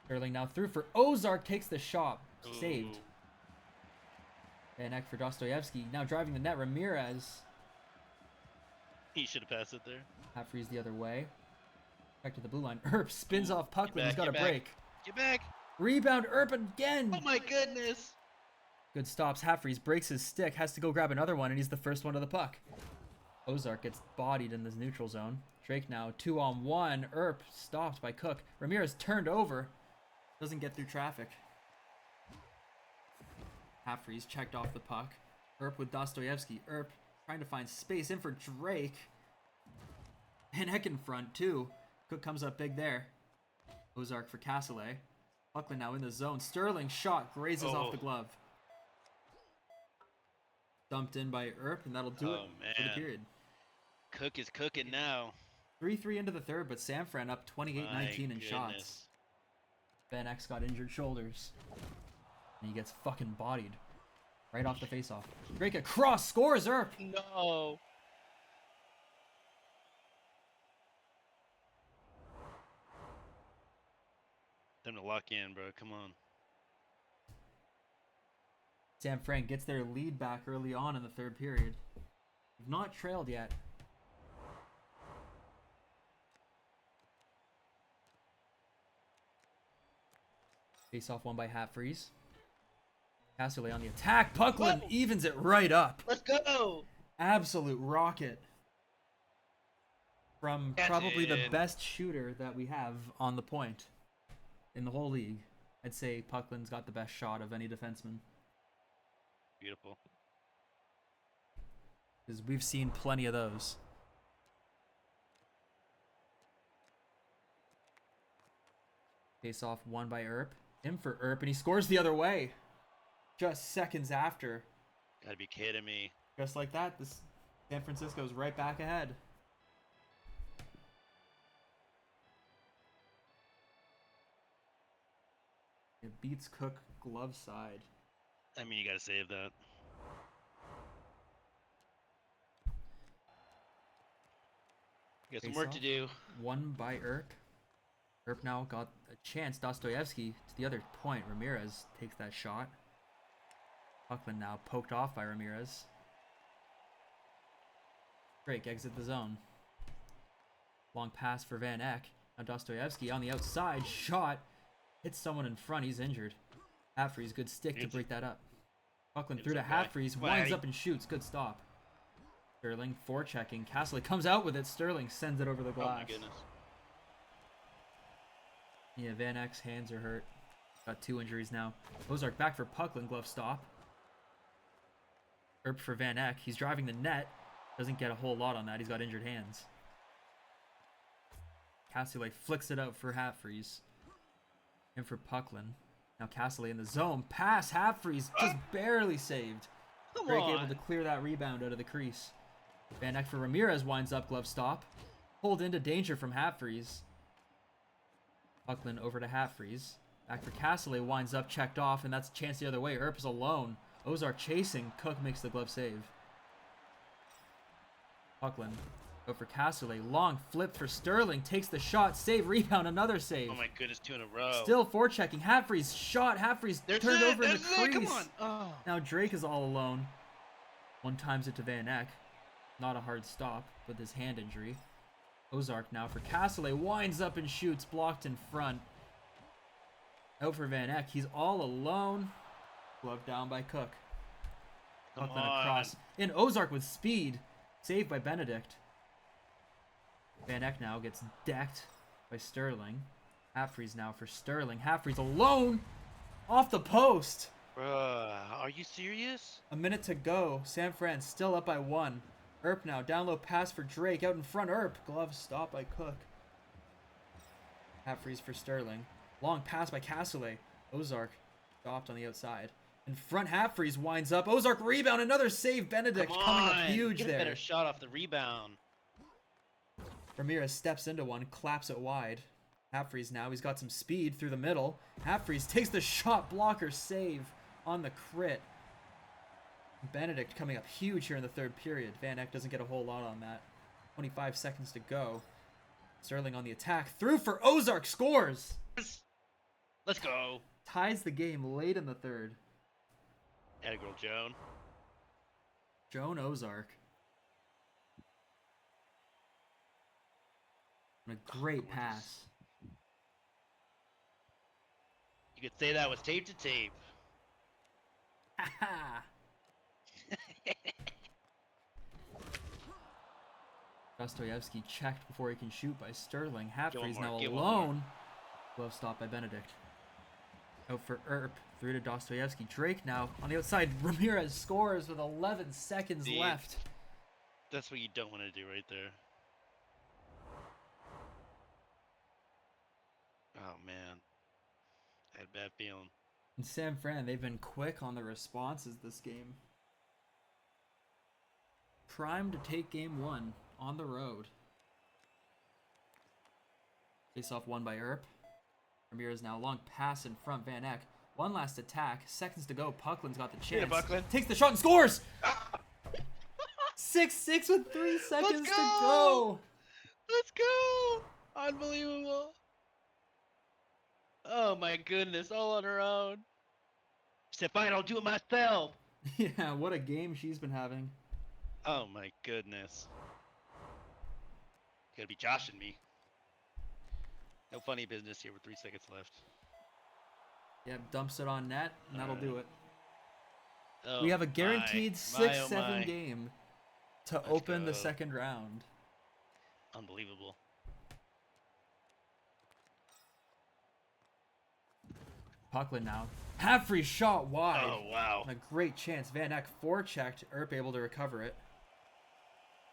Sterling now through for Ozark. Takes the shot. Saved. Van Eck for Dostoevsky. Now driving the net. Ramirez. He should have passed it there. Halfreeze the other way. Back to the blue line. Earp spins Ooh, off Puckland. He's get got a back. break. Get back. Rebound, Earp again. Oh my goodness. Good stops. Halfreeze breaks his stick, has to go grab another one, and he's the first one to the puck. Ozark gets bodied in the neutral zone. Drake now 2-on-1. Earp stopped by Cook. Ramirez turned over. Doesn't get through traffic. Halfreeze checked off the puck. Earp with Dostoyevsky. Earp trying to find space in for Drake. And Heck in front, too. Cook comes up big there. Ozark for Cassoulet. Buckland now in the zone. Sterling shot grazes off the glove. Dumped in by Earp, and that'll do it for the period. Cook is cooking now. 3-3 into the third, but Sfhl up 28-19 in shots. Van X got injured shoulders. And he gets fucking bodied. Right off the faceoff. Drake across, scores Earp! No. Them to lock in, bro. Come on. Sfhl gets their lead back early on in the third period. They've not trailed yet. Face off one by Halfreeze. Cassoulet on the attack. Puckland evens it right up. Let's go. Absolute rocket. From That's probably the it. best shooter that we have on the point in the whole league. I'd say Puckland's got the best shot of any defenseman. Beautiful. Because we've seen plenty of those. Face off one by Earp. In for Earp, and he scores the other way. Just seconds after. Gotta be kidding me. Just like that, this San Francisco's right back ahead. It beats Cook glove side. I mean, you gotta save that. You got some work to do. One by Earp. Earp now got a chance. Dostoyevsky to the other point. Ramirez takes that shot. Puckland now poked off by Ramirez. Drake exit the zone. Long pass for Van Eck. Now Dostoyevsky on the outside. Shot. Hits someone in front. He's injured. Halfreeze, good stick to break that up. Puckland through to Halfreeze. Winds up and shoots. Good stop. Sterling forechecking. Cassoulet comes out with it. Sterling sends it over the glass. Oh my goodness. Yeah, Van Eck's hands are hurt. Got 2 injuries now. Ozark back for Puckland. Glove stop. Earp for Van Eck. He's driving the net. Doesn't get a whole lot on that. He's got injured hands. Cassoulet flicks it out for Halfreeze. And for Puckland. Now Cassoulet in the zone. Pass. Halfreeze just barely saved. Drake able to clear that rebound out of the crease. Van Eck for Ramirez winds up. Glove stop. Pulled into danger from Halfreeze. Puckland over to Halfreeze. Back for Cassoulet. Winds up. Checked off. And that's a chance the other way. Earp is alone. Ozark chasing. Cook makes the glove save. Puckland. Go for Cassoulet. Long flip for Sterling. Takes the shot. Save. Rebound. Another save. Oh my goodness, 2 in a row. Still forechecking. Halfreeze shot. Halfreeze turned over in the crease. Come on. Oh. Now Drake is all alone. One times it to Van Eck. Not a hard stop with his hand injury. Ozark now for Cassoulet. Winds up and shoots. Blocked in front. Out for Van Eck. He's all alone. Glove down by Cook. Come Puckland on. across. In Ozark with speed. Saved by Benedict. Van Eck now gets decked by Sterling. Halfreeze now for Sterling. Halfreeze alone. Off the post. Bruh, are you serious? A minute to go. Sfhl still up by 1. Earp now. Down low pass for Drake. Out in front. Earp. Glove stop by Cook. Halfreeze for Sterling. Long pass by Cassoulet. Ozark stopped on the outside. In front, Halfreeze winds up. Ozark rebound. Another save. Benedict coming up huge Get there. a better shot off the rebound. Ramirez steps into one. Claps it wide. Halfreeze now. He's got some speed through the middle. Halfreeze takes the shot. Blocker save on the crit. Benedict coming up huge here in the third period. Van Eck doesn't get a whole lot on that. 25 seconds to go. Sterling on the attack. Through for Ozark. Scores. Let's go. Ties the game late in the third. Atta girl, Joan. Joan Ozark. A great pass. You could say that was tape to tape. Ha Dostoyevsky checked before he can shoot by Sterling. Halfrey's now Get one more. alone. Glove stop by Benedict. Out for Earp. Through to Dostoyevsky. Drake now on the outside. Ramirez scores with 11 seconds See? left. That's what you don't want to do right there. Oh man, I had a bad feeling. And San Fran, they've been quick on the responses this game. Primed to take game 1 on the road. Face off won by Earp. Ramirez now long pass in front. Van Eck. One last attack. Seconds to go. Pucklin's got the chance. Buckland. Takes the shot and scores! 6-6 with 3 seconds to go. Let's go! Unbelievable. Oh my goodness, all on her own. She said, fine, I'll do it myself. Yeah, what a game she's been having. Oh my goodness. Gotta be joshing me. No funny business here with 3 seconds left. Yep, dumps it on net, and that'll do it. Oh We have a guaranteed my, 6-7 my. game to Let's open the go. second round. Unbelievable. Puckland now. Half-free shot wide. Oh wow. A great chance. Van Eck forechecked. Earp able to recover it.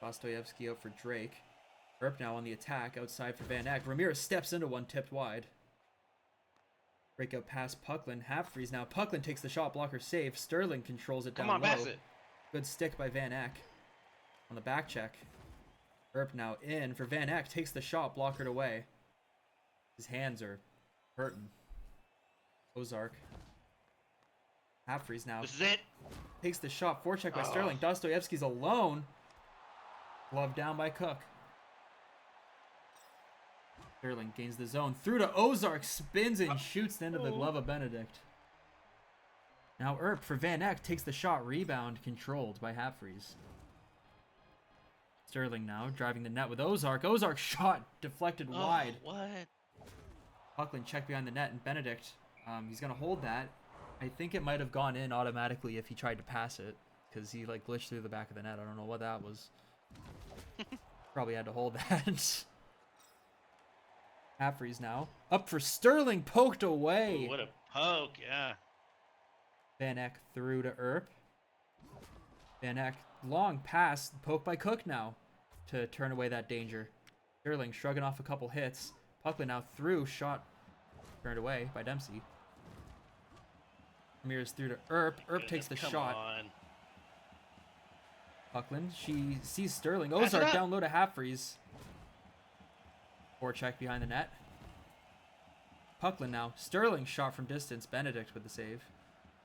Dostoyevsky out for Drake. Earp now on the attack. Outside for Van Eck. Ramirez steps into one, tipped wide. Breakout pass Puckland. Half-freeze now. Puckland takes the shot. Blocker save. Sterling controls it down Come on, low. pass it. Good stick by Van Eck. On the back check. Earp now in for Van Eck. Takes the shot. Blockered away. His hands are hurting. Ozark. Half-freeze now. This is it. Takes the shot. Forecheck by Oh. Sterling. Dostoyevsky's alone. Glove down by Cook. Sterling gains the zone. Through to Ozark. Spins and shoots into the glove of Benedict. Now Earp for Van Eck. Takes the shot. Rebound controlled by Half-freeze. Sterling now driving the net with Ozark. Ozark shot deflected wide. What? Puckland checked behind the net, and Benedict, he's going to hold that. I think it might have gone in automatically if he tried to pass it, because he like glitched through the back of the net. I don't know what that was. Probably had to hold that. Half-freeze now. Up for Sterling, poked away. Ooh, what a poke, yeah. Van Eck through to Earp. Van Eck, long pass, poke by Cook now to turn away that danger. Sterling shrugging off a couple hits. Puckland now through, shot turned away by Dempsey. Ramirez through to Earp. Earp takes the Come shot. on. Puckland, she sees Sterling. Pass it Ozark up. down low to Half-freeze. Forecheck behind the net. Puckland now. Sterling shot from distance. Benedict with the save.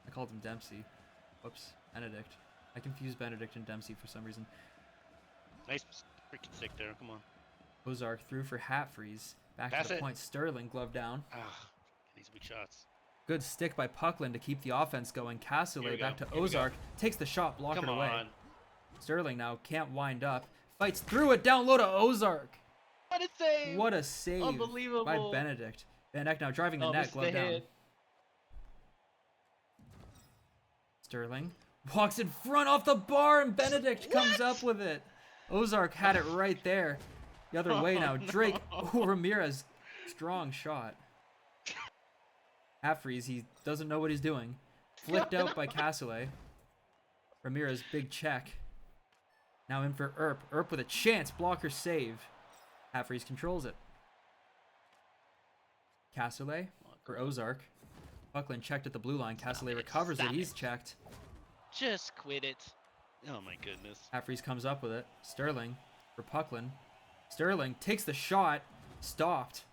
I called him Dempsey. Whoops. Benedict. I confused Benedict and Dempsey for some reason. Nice freaking stick there. Come on. Ozark through for Half-freeze. Back Pass to the it. point. Sterling glove down. Ah, these weak shots. Good stick by Puckland to keep the offense going. Here Cassoulet we back go. to Here we go. Ozark. Takes the shot. Blocked Come away. on. Sterling now can't wind up. Fights through it. Down low to Ozark. What a save. What a save Unbelievable. by Benedict. Van Eck now driving the net. Missed Glove the down. hit. Sterling walks in front off the bar, and Benedict comes up with it. Ozark had it right there. The other way now. Drake. Oh, Ramirez. Strong shot. Half-freeze. He doesn't know what he's doing. Flicked out by Cassoulet. Ramirez, big check. Now in for Earp. Earp with a chance. Blocker save. Half-freeze controls it. Cassoulet for Ozark. Buckland checked at the blue line. Cassoulet recovers it. He's checked. Just quit it. Oh my goodness. Half-freeze comes up with it. Sterling for Puckland. Sterling takes the shot. Stopped.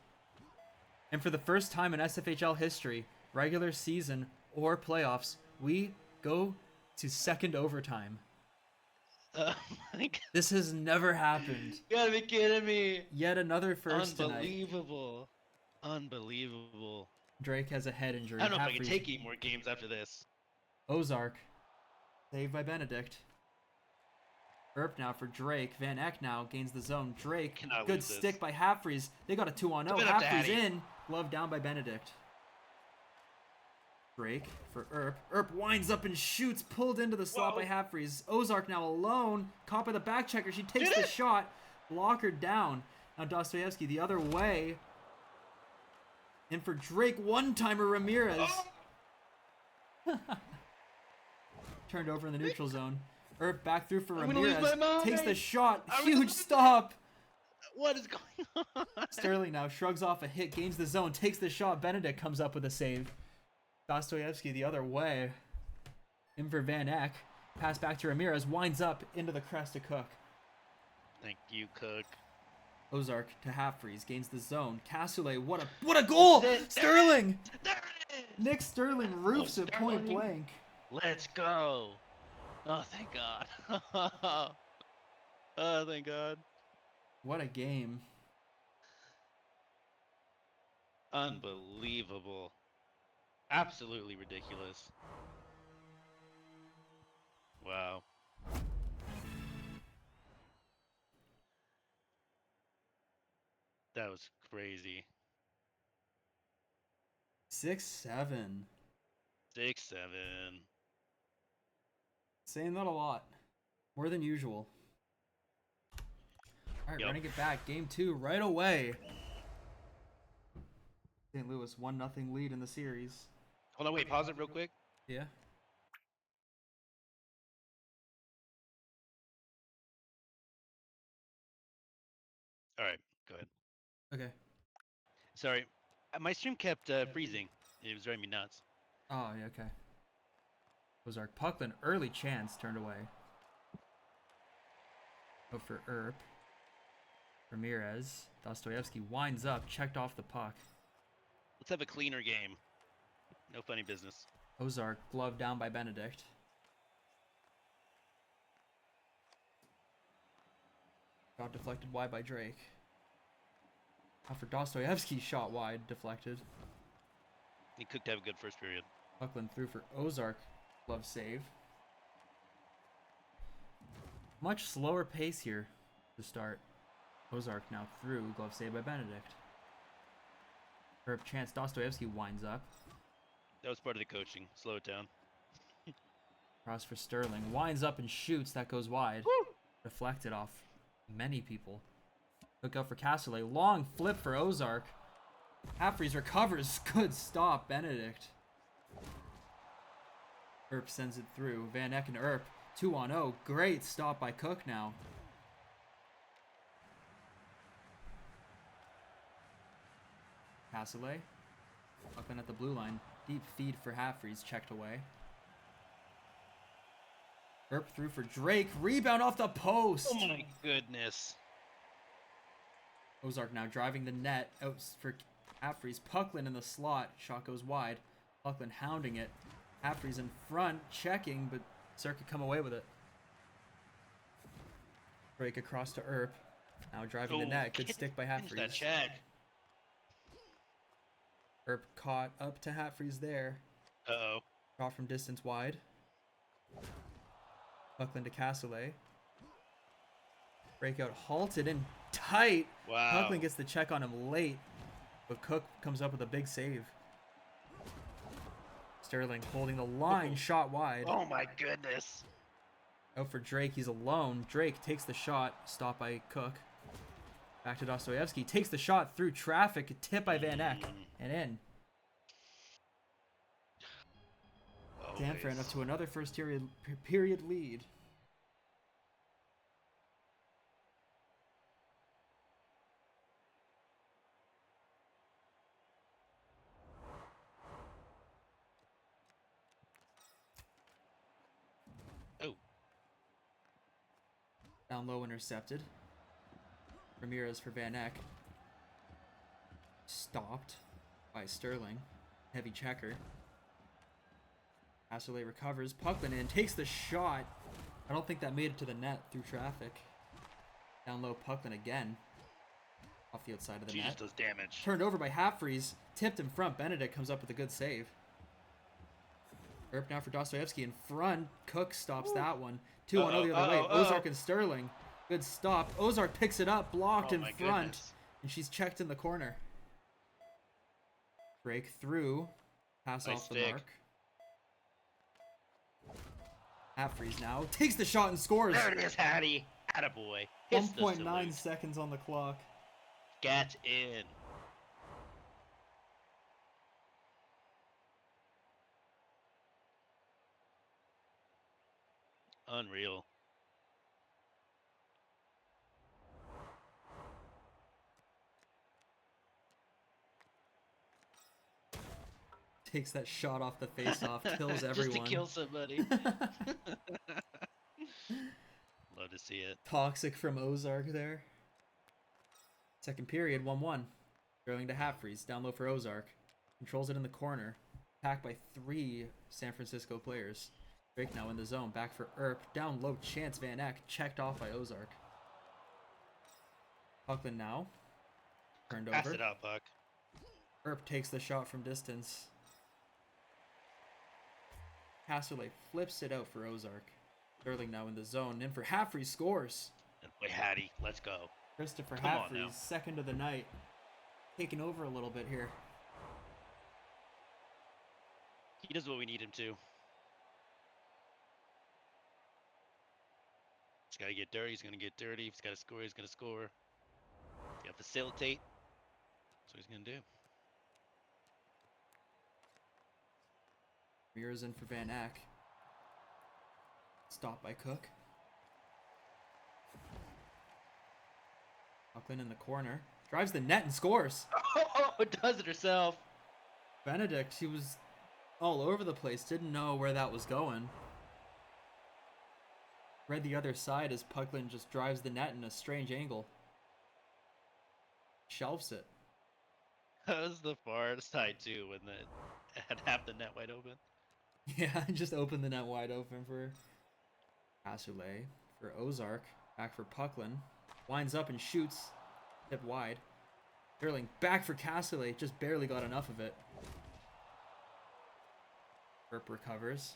And for the first time in SFHL history, regular season or playoffs, we go to second overtime. Oh my god. This has never happened. You gotta be kidding me. Yet another first tonight. Unbelievable. Unbelievable. Drake has a head injury. I don't know if I can Half-freeze. take 8 more games after this. Ozark. Saved by Benedict. Earp now for Drake. Van Eck now gains the zone. Drake, Cannot good lose this. stick by Halfreeze. They got a 2-on-0. Give it up to Halfreeze Hattie. in. Glove down by Benedict. Drake for Earp. Earp winds up and shoots. Pulled into the slot by Halfreeze. Ozark now alone. Caught by the back checker. She takes the shot. Blocker down. Now Dostoyevsky the other way. And for Drake, one-timer Ramirez. Turned over in the neutral zone. Earp back through for I'm gonna lose Ramirez. my mind. Takes the shot. I'm gonna Huge lose it. stop. What is going on? Sterling now shrugs off a hit, gains the zone, takes the shot. Benedict comes up with a save. Dostoyevsky the other way. In for Van Eck. Pass back to Ramirez. Winds up into the crest to Cook. Thank you, Cook. Ozark to Halfreeze. Gains the zone. Cassoulet. What a goal! That's it. Sterling! There it is. Nick Sterling roofs it point Sterling. blank. Let's go. Oh, thank God. Oh, thank God. What a game. Unbelievable. Absolutely ridiculous. Wow. That was crazy. 6-7. 6-7. Saying that a lot. More than usual. Alright, Yep. running it back. Game 2 right away. St. Louis 1-0 lead in the series. Hold on, wait, pause it real quick. Yeah. All right, go ahead. Okay. Sorry, my stream kept freezing. It was driving me nuts. Oh, yeah, okay. Ozark Puckland, early chance, turned away. Go for Earp. Ramirez. Dostoyevsky winds up, checked off the puck. Let's have a cleaner game. No funny business. Ozark, glove down by Benedict. Got deflected wide by Drake. Now for Dostoyevsky, shot wide, deflected. He could have a good first period. Puckland through for Ozark, glove save. Much slower pace here to start. Ozark now through, glove save by Benedict. Earp chance, Dostoyevsky winds up. That was part of the coaching. Slow it down. Cross for Sterling, winds up and shoots, that goes wide. Deflected off many people. Look out for Cassoulet, long flip for Ozark. Halfreeze recovers, good stop, Benedict. Earp sends it through, Van Eck and Earp, 2-on-0, great stop by Cook now. Cassoulet, up in at the blue line, deep feed for Halfreeze, checked away. Earp through for Drake, rebound off the post! Oh my goodness. Ozark now driving the net out for Halfreeze. Puckland in the slot. Shot goes wide. Puckland hounding it. Halfreeze in front, checking, but Circuit come away with it. Break across to Earp. Now driving the net. Good stick by Finish that Halfreeze. check. Earp caught up to Halfreeze there. Uh-oh. Shot from distance wide. Puckland to Cassoulet. Breakout halted in tight. Wow. Puckland gets the check on him late, but Cook comes up with a big save. Sterling holding the line, shot wide. Oh my goodness. Out for Drake, he's alone. Drake takes the shot, stopped by Cook. Back to Dostoyevsky, takes the shot through traffic, tip by Van Eck, and in. Danforth up to another first period lead. Oh. Down low, intercepted. Ramirez for Van Eck. Stopped by Sterling. Heavy checker. Cassoulet recovers. Puckland in, takes the shot. I don't think that made it to the net through traffic. Down low, Puckland again. Off the outside of the She net. just does damage. Turned over by Halfreeze. Tipped in front. Benedict comes up with a good save. Erp now for Dostoevsky in front. Cook stops that one. 2-1-0 the other way. Ozark and Sterling. Good stop. Ozark picks it up, blocked in front, Goodness. and she's checked in the corner. Break through. Pass Nice off the stick. mark. Half freeze now. Takes the shot and scores. There it is, Hattie. Attaboy. Hits the 1.9 salute. seconds on the clock. Get in. Unreal. Takes that shot off the face-off. Kills everyone. Just to kill somebody. Love to see it. Toxic from Ozark there. Second period, 1-1. Throwing to half freeze. Down low for Ozark. Controls it in the corner. Attacked by 3 San Francisco players. Drake now in the zone. Back for Erp. Down low. Chance Van Eck. Checked off by Ozark. Buckland now. Turned Pass over. it out, Puck. Erp takes the shot from distance. Casterley flips it out for Ozark. Sterling now in the zone. In for Halfrey scores. And boy, Hattie, let's go. Christopher Come on now. Halfrey's second of the night. Taking over a little bit here. He does what we need him to. He's got to get dirty. He's going to get dirty. If he's got to score, he's going to score. He's got to facilitate. That's what he's going to do. Mirrors in for Van Eck. Stopped by Cook. Buckland in the corner. Drives the net and scores. Oh, does it herself. Benedict, he was all over the place. Didn't know where that was going. Read the other side as Puckland just drives the net in a strange angle. Shelves it. That was the far side, too, when the had half the net wide open. Yeah, just opened the net wide open for Cassoulet. For Ozark. Back for Puckland. Winds up and shoots. Tip wide. Sterling back for Cassoulet. Just barely got enough of it. Burp recovers.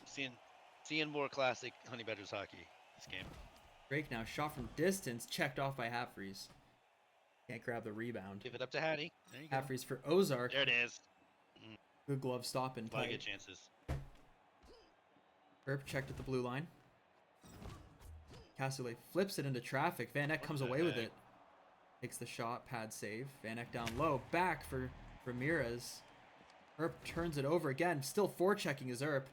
Seeing more classic Honey Badgers hockey this game. Drake now shot from distance. Checked off by Halfreeze. Can't grab the rebound. Give it up to Hattie. There you go. Halfreeze for Ozark. There it is. Good glove stop and A lot of tight. good chances. Burp checked at the blue line. Cassoulet flips it into traffic. Van Eck comes away with it. Takes the shot. Pad save. Van Eck down low. Back for Ramirez. Erp turns it over again. Still forechecking his Erp.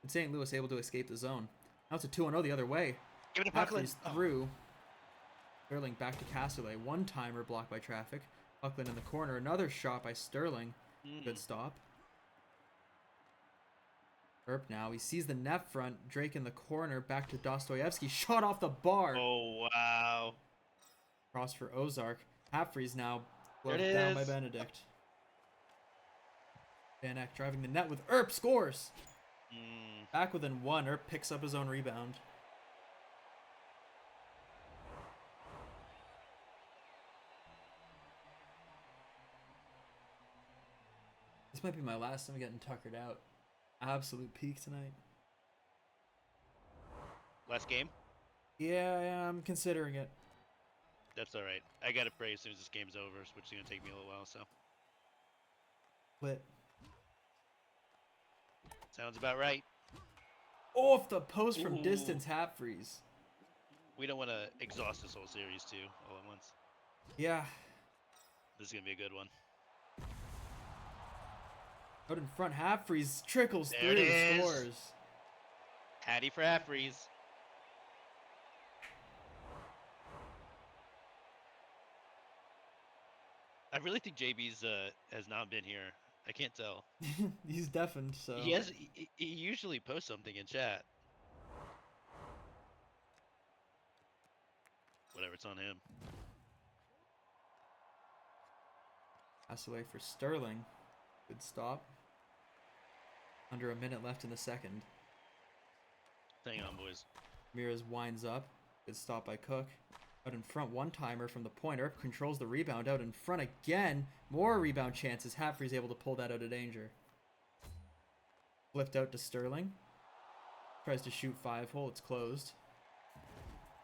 And St. Louis able to escape the zone. Now it's a 2-0 the other way. Give it to Puckland. Halfreeze through. Sterling back to Cassoulet. One-timer blocked by traffic. Buckland in the corner. Another shot by Sterling. Good stop. Erp now. He sees the net front. Drake in the corner. Back to Dostoevsky. Shot off the bar. Oh, wow. Cross for Ozark. Halfreeze now. Gloved There it down by is. Benedict. Van Eck driving the net with Erp. Scores. Back within 1. Erp picks up his own rebound. This might be my last time getting tuckered out. Absolute peak tonight. Last game? Yeah, I'm considering it. That's all right. I got to pray as soon as this game's over, which is going to take me a little while, so. But Sounds about right. off the post from Ooh. distance, Halfreeze. We don't want to exhaust this whole series, too, all at once. Yeah, This is going to be a good one. out in front, Halfreeze trickles There through, it is. scores. Hattie for Halfreeze. I really think JB's has not been here. I can't tell. He's deafened, so He usually posts something in chat. Whatever, it's on him. pass away for Sterling. Good stop. Under a minute left in the second. Hang on, boys. Ramirez winds up. Good stop by Cook. Out in front, one-timer from the point. Erp controls the rebound. Out in front again. More rebound chances. Halfrey's able to pull that out of danger. Flipped out to Sterling. Tries to shoot 5-hole. It's closed.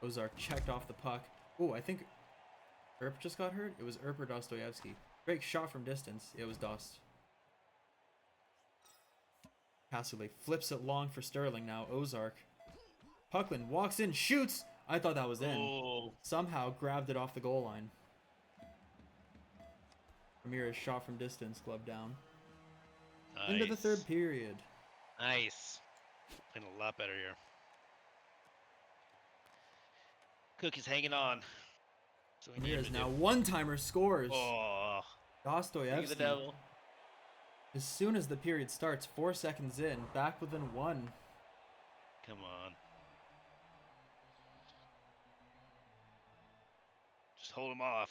Ozark checked off the puck. Oh, I think Earp just got hurt. It was Earp or Dostoyevsky. Drake shot from distance. It was Dost. Castaway flips it long for Sterling now. Ozark. Puckland walks in, shoots. I thought that was in. Oh. Somehow grabbed it off the goal line. Ramirez shot from distance, glove down. Nice. Into the third period. Nice. Playing a lot better here. Cook is hanging on. So we need him Ramirez to now do- one-timer scores. Oh. Speak of Dostoyevsky. the devil. As soon as the period starts, 4 seconds in, back within 1. Come on. Just hold him off.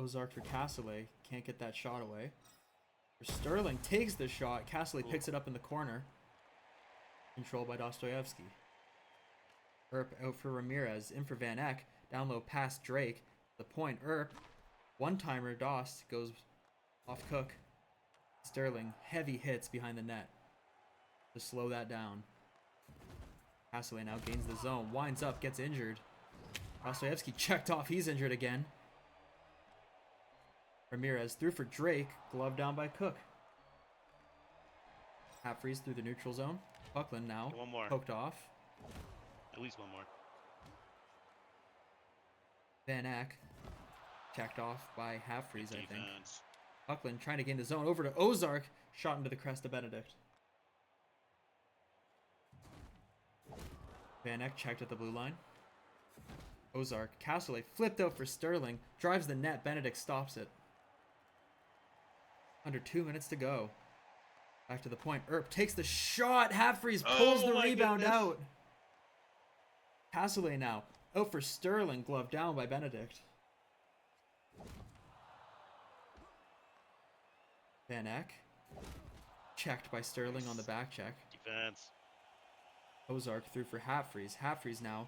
Ozark for Castaway. Can't get that shot away. For Sterling takes the shot. Castaway picks it up in the corner. Controlled by Dostoyevsky. Earp out for Ramirez. In for Van Eck. Down low past Drake. The point. Earp. One-timer. Dost goes off Cook. Sterling. Heavy hits behind the net. To slow that down. Castaway now gains the zone. Winds up. Gets injured. Dostoyevsky checked off. He's injured again. Ramirez through for Drake. Glove down by Cook. Half freeze through the neutral zone. Buckland now. One more. Poked off. At least one more. Van Eck. Checked off by half freeze, I think. Defense. Buckland trying to gain the zone. Over to Ozark. Shot into the crest of Benedict. Van Eck checked at the blue line. Ozark. Castaway flipped out for Sterling. Drives the net. Benedict stops it. Under 2 minutes to go. Back to the point. Earp takes the shot. Half freeze pulls the my rebound goodness. out. Castaway now. Out for Sterling. Glove down by Benedict. Van Eck. Checked by Sterling on the back check. Defense. Ozark through for Half freeze. Half freeze now.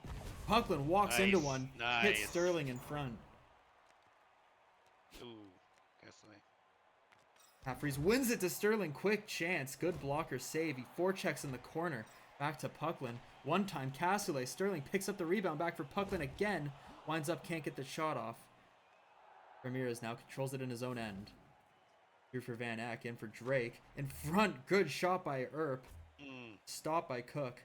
Puckland walks into Nice, one. Hits nice. Sterling in front. Ooh. Castaway. Half-freeze wins it to Sterling. Quick chance. Good blocker save. He forechecks in the corner. Back to Puckland. One time Castaway. Sterling picks up the rebound. Back for Puckland again. Winds up. Can't get the shot off. Ramirez now controls it in his own end. Here for Van Eck. In for Drake. In front. Good shot by Earp. Stopped by Cook.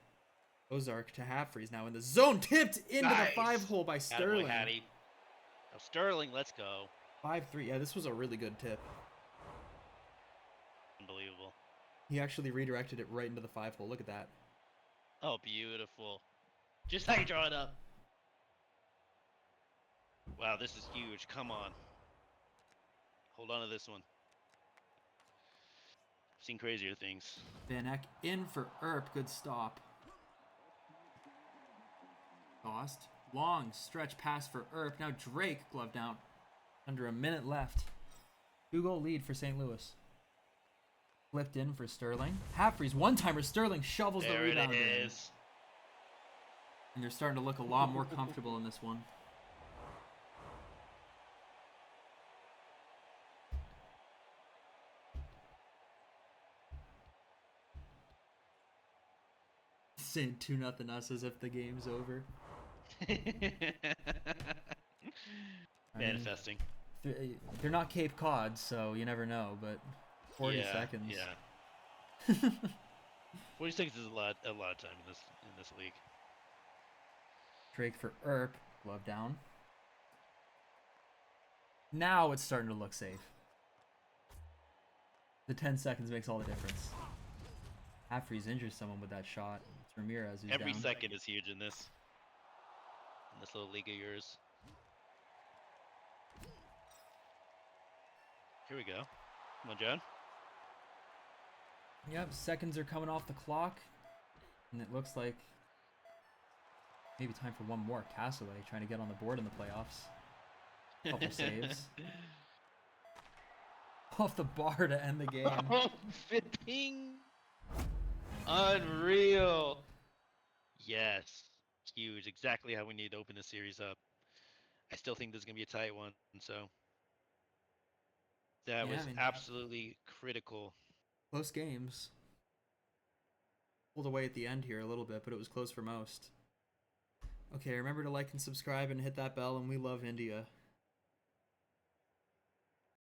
Ozark to half-freeze now in the zone. Tipped into Nice. the 5-hole by Sterling. Attaboy, Hattie. Now Sterling, let's go. 5-3. Yeah, this was a really good tip. Unbelievable. He actually redirected it right into the 5-hole. Look at that. Oh, beautiful. Just how you draw it up. Wow, this is huge. Come on. Hold on to this one. I've seen crazier things. Van Eck in for Earp. Good stop. Dost. Long stretch pass for Earp. Now Drake glove down. Under a minute left. 2-goal lead for St. Louis. Flipped in for Sterling. Half freeze. One-timer. Sterling shovels the There it rebound in. is. And they're starting to look a lot more comfortable in this one. Saying 2-0 us as if the game's over. I mean, Manifesting. they're not Cape Cod, so you never know, but 40 Yeah, seconds. Yeah. 40 seconds is a lot of time in this league. Drake for Earp. Glove down. Now it's starting to look safe. The 10 seconds makes all the difference. Half-freeze injures someone with that shot. It's Ramirez who's Every down. second is huge in this little league of yours. Here we go. Come on, John. Yep, seconds are coming off the clock. And it looks like maybe time for one more. Castaway trying to get on the board in the playoffs. Couple saves. Off the bar to end the game. Oh, fitting. Unreal. Yes. huge. Exactly how we need to open the series up. I still think this is gonna be a tight one. So that Yeah, I was mean, absolutely critical. close games. Pulled away at the end here a little bit, but it was close for most. Okay, remember to like and subscribe and hit that bell, and we love India.